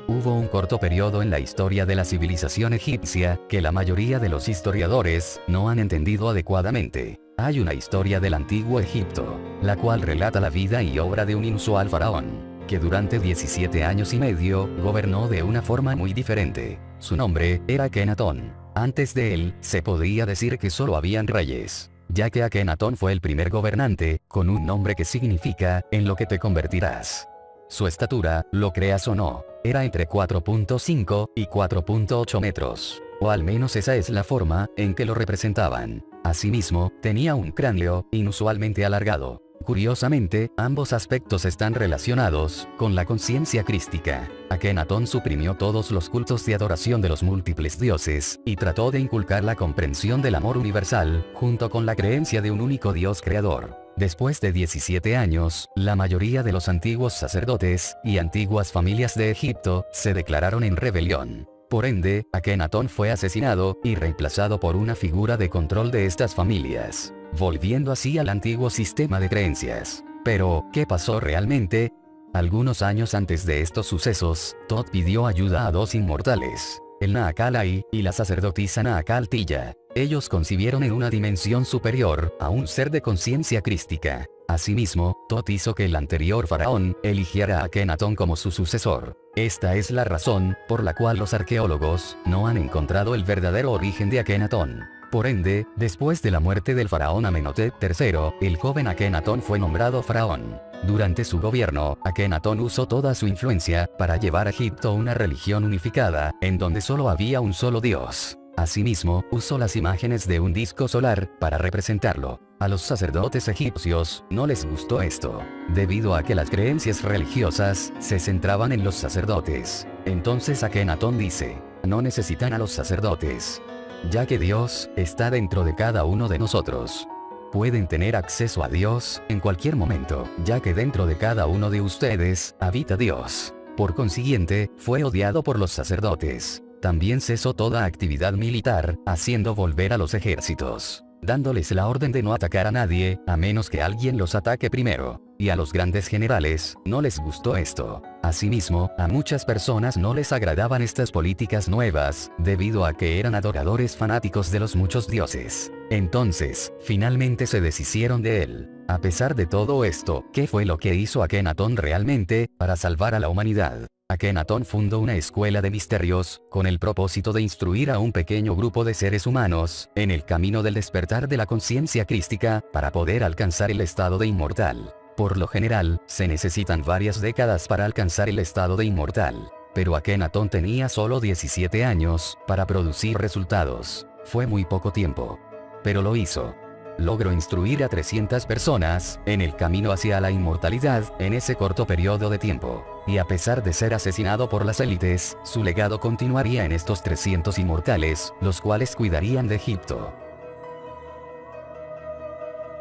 Hubo un corto periodo en la historia de la civilización egipcia que la mayoría de los historiadores no han entendido adecuadamente. Hay una historia del antiguo Egipto, la cual relata la vida y obra de un inusual faraón, que durante 17 años y medio gobernó de una forma muy diferente. Su nombre era Akenatón. Antes de él, se podría decir que solo habían reyes, ya que Akenatón fue el primer gobernante, con un nombre que significa, en lo que te convertirás. Su estatura, lo creas o no, era entre 4.5 y 4.8 metros, o al menos esa es la forma en que lo representaban. Asimismo, tenía un cráneo inusualmente alargado. Curiosamente, ambos aspectos están relacionados con la conciencia crística. Akenatón suprimió todos los cultos de adoración de los múltiples dioses, y trató de inculcar la comprensión del amor universal, junto con la creencia de un único Dios creador. Después de 17 años, la mayoría de los antiguos sacerdotes y antiguas familias de Egipto se declararon en rebelión. Por ende, Akenatón fue asesinado y reemplazado por una figura de control de estas familias, volviendo así al antiguo sistema de creencias. Pero, ¿qué pasó realmente? Algunos años antes de estos sucesos, Thoth pidió ayuda a dos inmortales, el Naakalai y la sacerdotisa Naakaltilla. Ellos concibieron en una dimensión superior a un ser de conciencia crística. Asimismo, Tot hizo que el anterior faraón eligiera a Akenatón como su sucesor. Esta es la razón por la cual los arqueólogos no han encontrado el verdadero origen de Akenatón. Por ende, después de la muerte del faraón Amenhotep III, el joven Akenatón fue nombrado faraón. Durante su gobierno, Akenatón usó toda su influencia para llevar a Egipto una religión unificada, en donde solo había un solo Dios. Asimismo, usó las imágenes de un disco solar para representarlo. A los sacerdotes egipcios no les gustó esto, debido a que las creencias religiosas se centraban en los sacerdotes. Entonces Akenatón dice, no necesitan a los sacerdotes, ya que Dios está dentro de cada uno de nosotros. Pueden tener acceso a Dios en cualquier momento, ya que dentro de cada uno de ustedes habita Dios. Por consiguiente, fue odiado por los sacerdotes. También cesó toda actividad militar, haciendo volver a los ejércitos, dándoles la orden de no atacar a nadie, a menos que alguien los ataque primero. Y a los grandes generales, no les gustó esto. Asimismo, a muchas personas no les agradaban estas políticas nuevas, debido a que eran adoradores fanáticos de los muchos dioses. Entonces, finalmente se deshicieron de él. A pesar de todo esto, ¿qué fue lo que hizo Akenatón realmente, para salvar a la humanidad? Akenatón fundó una escuela de misterios, con el propósito de instruir a un pequeño grupo de seres humanos, en el camino del despertar de la conciencia crística, para poder alcanzar el estado de inmortal. Por lo general, se necesitan varias décadas para alcanzar el estado de inmortal. Pero Akenatón tenía solo 17 años, para producir resultados. Fue muy poco tiempo. Pero lo hizo. Logró instruir a 300 personas, en el camino hacia la inmortalidad, en ese corto periodo de tiempo. Y a pesar de ser asesinado por las élites, su legado continuaría en estos 300 inmortales, los cuales cuidarían de Egipto.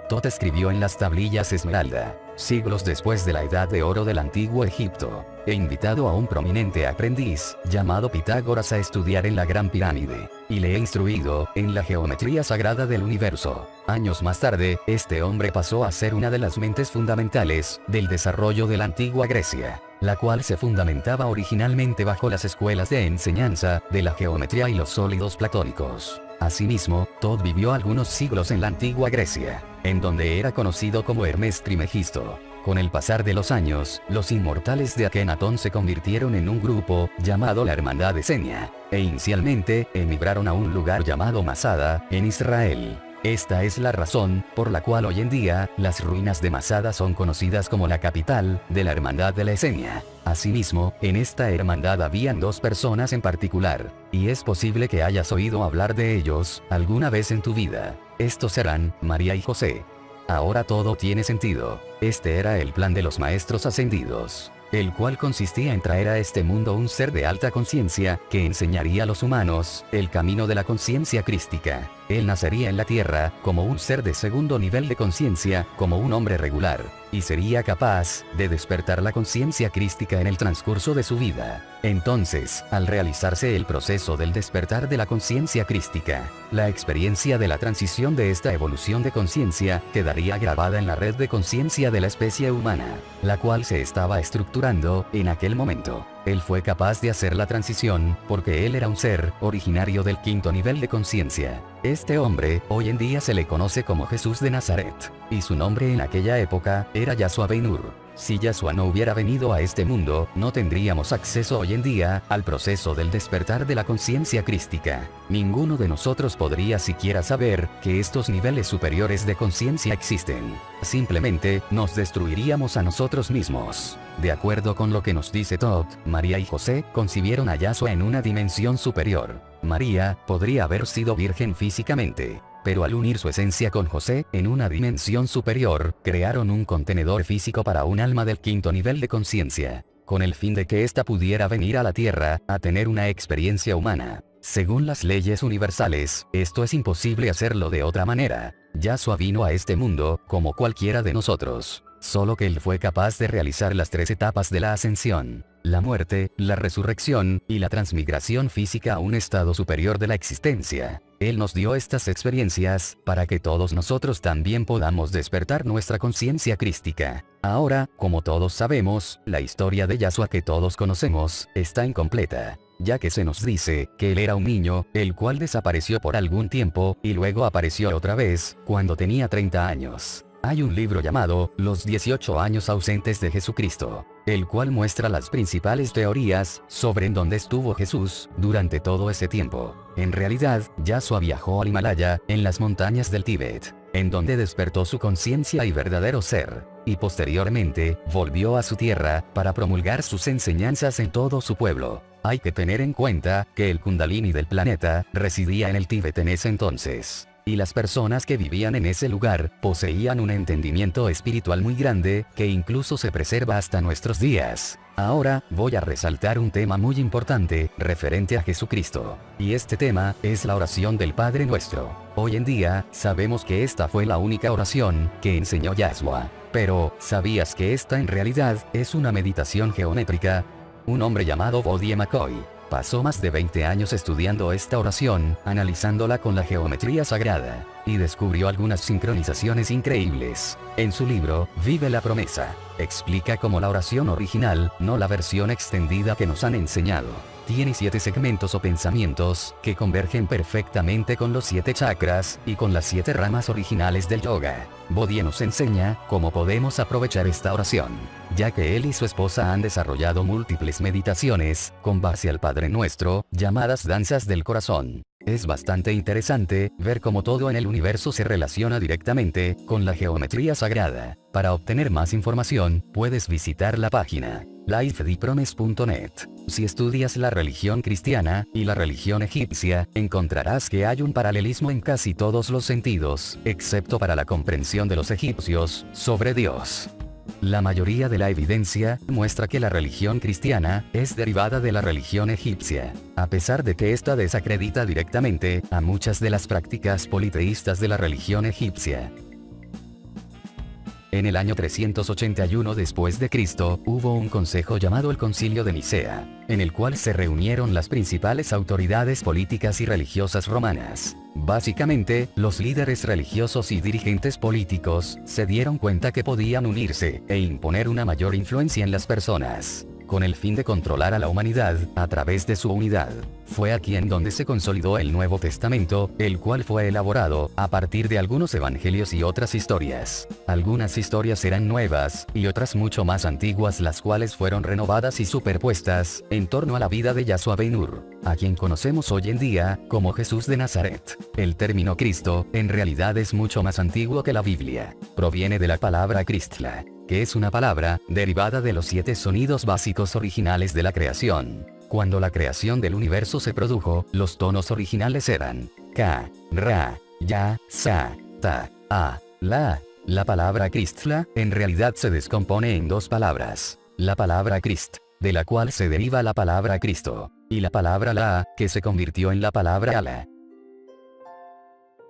Tot escribió en las tablillas Esmeralda, siglos después de la Edad de Oro del Antiguo Egipto. He invitado a un prominente aprendiz, llamado Pitágoras, a estudiar en la Gran Pirámide, y le he instruido en la geometría sagrada del universo. Años más tarde, este hombre pasó a ser una de las mentes fundamentales del desarrollo de la antigua Grecia, la cual se fundamentaba originalmente bajo las escuelas de enseñanza de la geometría y los sólidos platónicos. Asimismo, Tot vivió algunos siglos en la antigua Grecia, en donde era conocido como Hermes Trimegisto. Con el pasar de los años, los inmortales de Akenatón se convirtieron en un grupo llamado la Hermandad de Senia, e inicialmente emigraron a un lugar llamado Masada, en Israel. Esta es la razón por la cual hoy en día, las ruinas de Masada son conocidas como la capital de la Hermandad de la Esenia. Asimismo, en esta hermandad habían dos personas en particular, y es posible que hayas oído hablar de ellos alguna vez en tu vida. Estos eran María y José. Ahora todo tiene sentido. Este era el plan de los maestros ascendidos, el cual consistía en traer a este mundo un ser de alta conciencia, que enseñaría a los humanos el camino de la conciencia crística. Él nacería en la tierra, como un ser de segundo nivel de conciencia, como un hombre regular, y sería capaz de despertar la conciencia crística en el transcurso de su vida. Entonces, al realizarse el proceso del despertar de la conciencia crística, la experiencia de la transición de esta evolución de conciencia quedaría grabada en la red de conciencia de la especie humana, la cual se estaba estructurando en aquel momento. Él fue capaz de hacer la transición, porque él era un ser originario del quinto nivel de conciencia. Este hombre, hoy en día se le conoce como Jesús de Nazaret, y su nombre en aquella época era Yahshua Ben Nur. Si Yahshua no hubiera venido a este mundo, no tendríamos acceso hoy en día al proceso del despertar de la conciencia crística. Ninguno de nosotros podría siquiera saber que estos niveles superiores de conciencia existen. Simplemente, nos destruiríamos a nosotros mismos. De acuerdo con lo que nos dice Tot, María y José concibieron a Yahshua en una dimensión superior. María podría haber sido virgen físicamente, pero al unir su esencia con José en una dimensión superior, crearon un contenedor físico para un alma del quinto nivel de conciencia, con el fin de que ésta pudiera venir a la tierra a tener una experiencia humana. Según las leyes universales, esto es imposible hacerlo de otra manera. Yahshua vino a este mundo como cualquiera de nosotros, solo que él fue capaz de realizar las tres etapas de la ascensión: la muerte, la resurrección, y la transmigración física a un estado superior de la existencia. Él nos dio estas experiencias, para que todos nosotros también podamos despertar nuestra conciencia crística. Ahora, como todos sabemos, la historia de Yahshua que todos conocemos, está incompleta, ya que se nos dice que él era un niño, el cual desapareció por algún tiempo, y luego apareció otra vez, cuando tenía 30 años. Hay un libro llamado Los 18 años ausentes de Jesucristo, el cual muestra las principales teorías sobre en dónde estuvo Jesús durante todo ese tiempo. En realidad, Yahshua viajó al Himalaya, en las montañas del Tíbet, en donde despertó su conciencia y verdadero ser, y posteriormente, volvió a su tierra, para promulgar sus enseñanzas en todo su pueblo. Hay que tener en cuenta, que el Kundalini del planeta, residía en el Tíbet en ese entonces. Y las personas que vivían en ese lugar, poseían un entendimiento espiritual muy grande, que incluso se preserva hasta nuestros días. Ahora, voy a resaltar un tema muy importante, referente a Jesucristo. Y este tema, es la oración del Padre Nuestro. Hoy en día, sabemos que esta fue la única oración, que enseñó Yahshua. Pero, ¿sabías que esta en realidad, es una meditación geométrica? Un hombre llamado Bodhi McCoy pasó más de 20 años estudiando esta oración, analizándola con la geometría sagrada, y descubrió algunas sincronizaciones increíbles. En su libro, Vive la Promesa, explica cómo la oración original, no la versión extendida que nos han enseñado, tiene 7 segmentos o pensamientos, que convergen perfectamente con los 7 chakras, y con las 7 ramas originales del yoga. Bodhi nos enseña cómo podemos aprovechar esta oración, ya que él y su esposa han desarrollado múltiples meditaciones, con base al Padre Nuestro, llamadas danzas del corazón. Es bastante interesante, ver cómo todo en el universo se relaciona directamente, con la geometría sagrada. Para obtener más información, puedes visitar la página lifedepromise.net. Si estudias la religión cristiana, y la religión egipcia, encontrarás que hay un paralelismo en casi todos los sentidos, excepto para la comprensión de los egipcios, sobre Dios. La mayoría de la evidencia muestra que la religión cristiana es derivada de la religión egipcia, a pesar de que esta desacredita directamente a muchas de las prácticas politeístas de la religión egipcia. En el año 381 después de Cristo, hubo un consejo llamado el Concilio de Nicea, en el cual se reunieron las principales autoridades políticas y religiosas romanas. Básicamente, los líderes religiosos y dirigentes políticos se dieron cuenta que podían unirse e imponer una mayor influencia en las personas, con el fin de controlar a la humanidad a través de su unidad. Fue aquí en donde se consolidó el Nuevo Testamento, el cual fue elaborado a partir de algunos evangelios y otras historias. Algunas historias eran nuevas, y otras mucho más antiguas, las cuales fueron renovadas y superpuestas en torno a la vida de Yahshua Ben-Hur, a quien conocemos hoy en día como Jesús de Nazaret. El término Cristo, en realidad es mucho más antiguo que la Biblia. Proviene de la palabra Kristla, que es una palabra derivada de los 7 sonidos básicos originales de la creación. Cuando la creación del universo se produjo, los tonos originales eran Ka, Ra, Ya, Sa, Ta, A, La. La palabra Kristla, en realidad se descompone en 2 palabras. La palabra Krist, de la cual se deriva la palabra Cristo, y la palabra La, que se convirtió en la palabra Ala.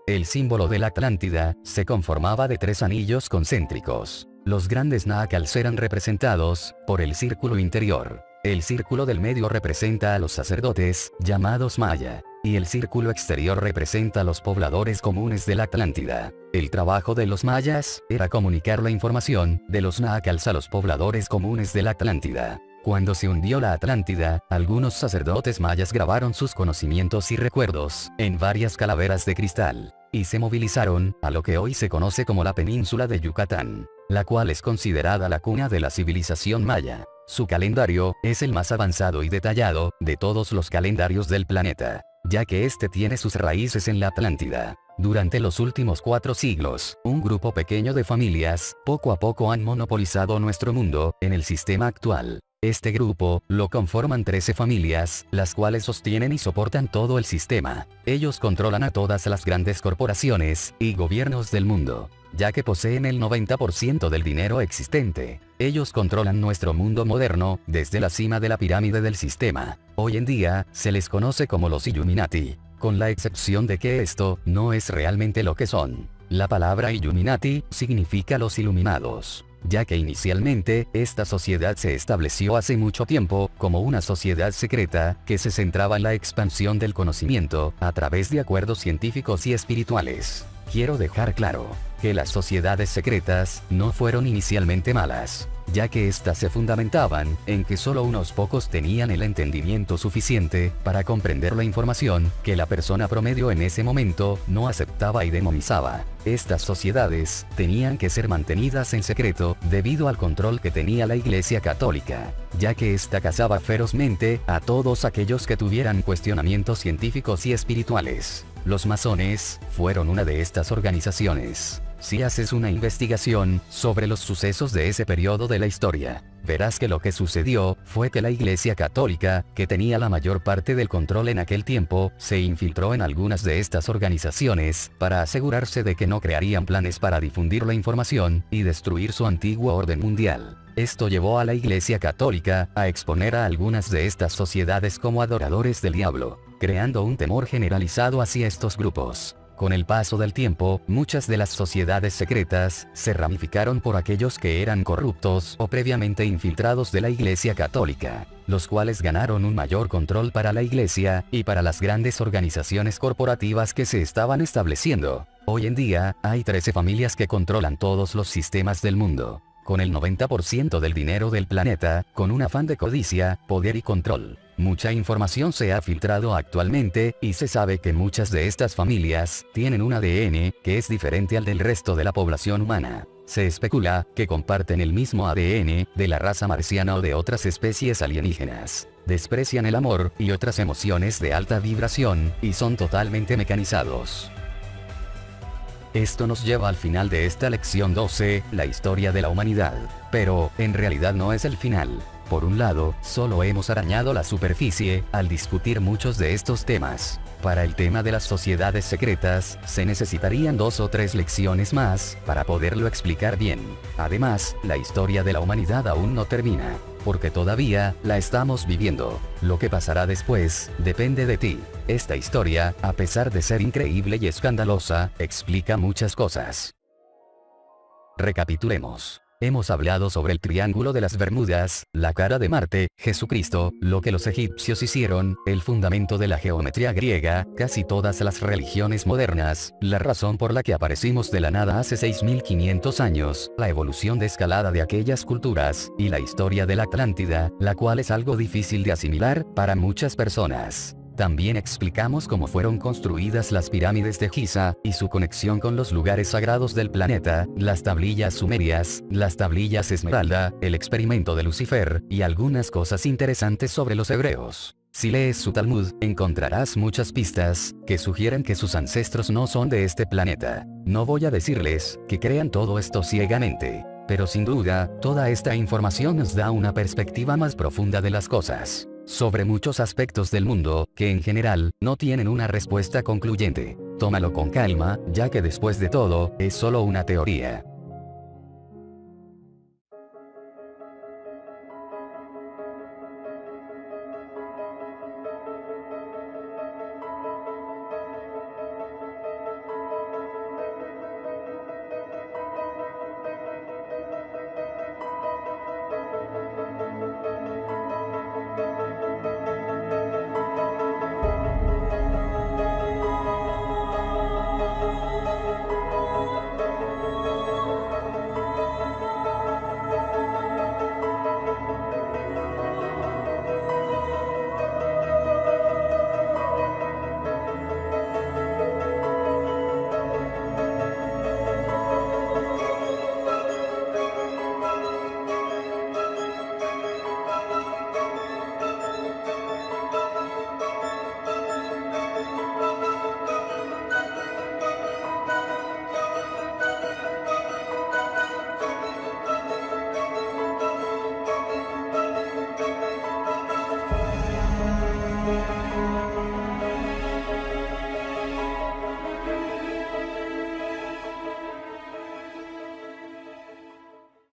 El símbolo de la Atlántida se conformaba de 3 anillos concéntricos. Los grandes nácals eran representados por el círculo interior. El círculo del medio representa a los sacerdotes, llamados Maya, y el círculo exterior representa a los pobladores comunes de la Atlántida. El trabajo de los mayas era comunicar la información de los nácals a los pobladores comunes de la Atlántida. Cuando se hundió la Atlántida, algunos sacerdotes mayas grabaron sus conocimientos y recuerdos en varias calaveras de cristal, y se movilizaron a lo que hoy se conoce como la península de Yucatán, la cual es considerada la cuna de la civilización maya. Su calendario es el más avanzado y detallado de todos los calendarios del planeta, ya que este tiene sus raíces en la Atlántida. Durante los últimos 4 siglos, un grupo pequeño de familias, poco a poco han monopolizado nuestro mundo en el sistema actual. Este grupo lo conforman 13 familias, las cuales sostienen y soportan todo el sistema. Ellos controlan a todas las grandes corporaciones y gobiernos del mundo, ya que poseen el 90% del dinero existente. Ellos controlan nuestro mundo moderno, desde la cima de la pirámide del sistema. Hoy en día, se les conoce como los Illuminati, con la excepción de que esto no es realmente lo que son. La palabra Illuminati significa los iluminados, ya que inicialmente, esta sociedad se estableció hace mucho tiempo, como una sociedad secreta, que se centraba en la expansión del conocimiento, a través de acuerdos científicos y espirituales. Quiero dejar claro que las sociedades secretas no fueron inicialmente malas. ya que éstas se fundamentaban en que solo unos pocos tenían el entendimiento suficiente para comprender la información que la persona promedio en ese momento no aceptaba y demonizaba. Estas sociedades tenían que ser mantenidas en secreto debido al control que tenía la Iglesia Católica, ya que ésta cazaba ferozmente a todos aquellos que tuvieran cuestionamientos científicos y espirituales. Los masones fueron una de estas organizaciones. Si haces una investigación sobre los sucesos de ese periodo de la historia, verás que lo que sucedió fue que la Iglesia Católica, que tenía la mayor parte del control en aquel tiempo, se infiltró en algunas de estas organizaciones para asegurarse de que no crearían planes para difundir la información y destruir su antiguo orden mundial. Esto llevó a la Iglesia Católica a exponer a algunas de estas sociedades como adoradores del diablo, creando un temor generalizado hacia estos grupos. Con el paso del tiempo, muchas de las sociedades secretas se ramificaron por aquellos que eran corruptos o previamente infiltrados de la Iglesia Católica, los cuales ganaron un mayor control para la Iglesia y para las grandes organizaciones corporativas que se estaban estableciendo. Hoy en día, hay 13 familias que controlan todos los sistemas del mundo, con el 90% del dinero del planeta, con un afán de codicia, poder y control. Mucha información se ha filtrado actualmente, y se sabe que muchas de estas familias tienen un ADN que es diferente al del resto de la población humana. Se especula que comparten el mismo ADN de la raza marciana o de otras especies alienígenas. Desprecian el amor y otras emociones de alta vibración, y son totalmente mecanizados. Esto nos lleva al final de esta lección 12, la historia de la humanidad. Pero, en realidad no es el final. Por un lado, solo hemos arañado la superficie al discutir muchos de estos temas. Para el tema de las sociedades secretas, se necesitarían 2 o 3 lecciones más para poderlo explicar bien. Además, la historia de la humanidad aún no termina, porque todavía la estamos viviendo. Lo que pasará después depende de ti. Esta historia, a pesar de ser increíble y escandalosa, explica muchas cosas. Recapitulemos. Hemos hablado sobre el Triángulo de las Bermudas, la cara de Marte, Jesucristo, lo que los egipcios hicieron, el fundamento de la geometría griega, casi todas las religiones modernas, la razón por la que aparecimos de la nada hace 6500 años, la evolución de escalada de aquellas culturas, y la historia de la Atlántida, la cual es algo difícil de asimilar para muchas personas. También explicamos cómo fueron construidas las pirámides de Giza, y su conexión con los lugares sagrados del planeta, las tablillas sumerias, las tablillas Esmeralda, el experimento de Lucifer, y algunas cosas interesantes sobre los hebreos. Si lees su Talmud, encontrarás muchas pistas que sugieren que sus ancestros no son de este planeta. No voy a decirles que crean todo esto ciegamente, pero sin duda, toda esta información nos da una perspectiva más profunda de las cosas, sobre muchos aspectos del mundo, que en general, no tienen una respuesta concluyente. Tómalo con calma, ya que después de todo, es solo una teoría.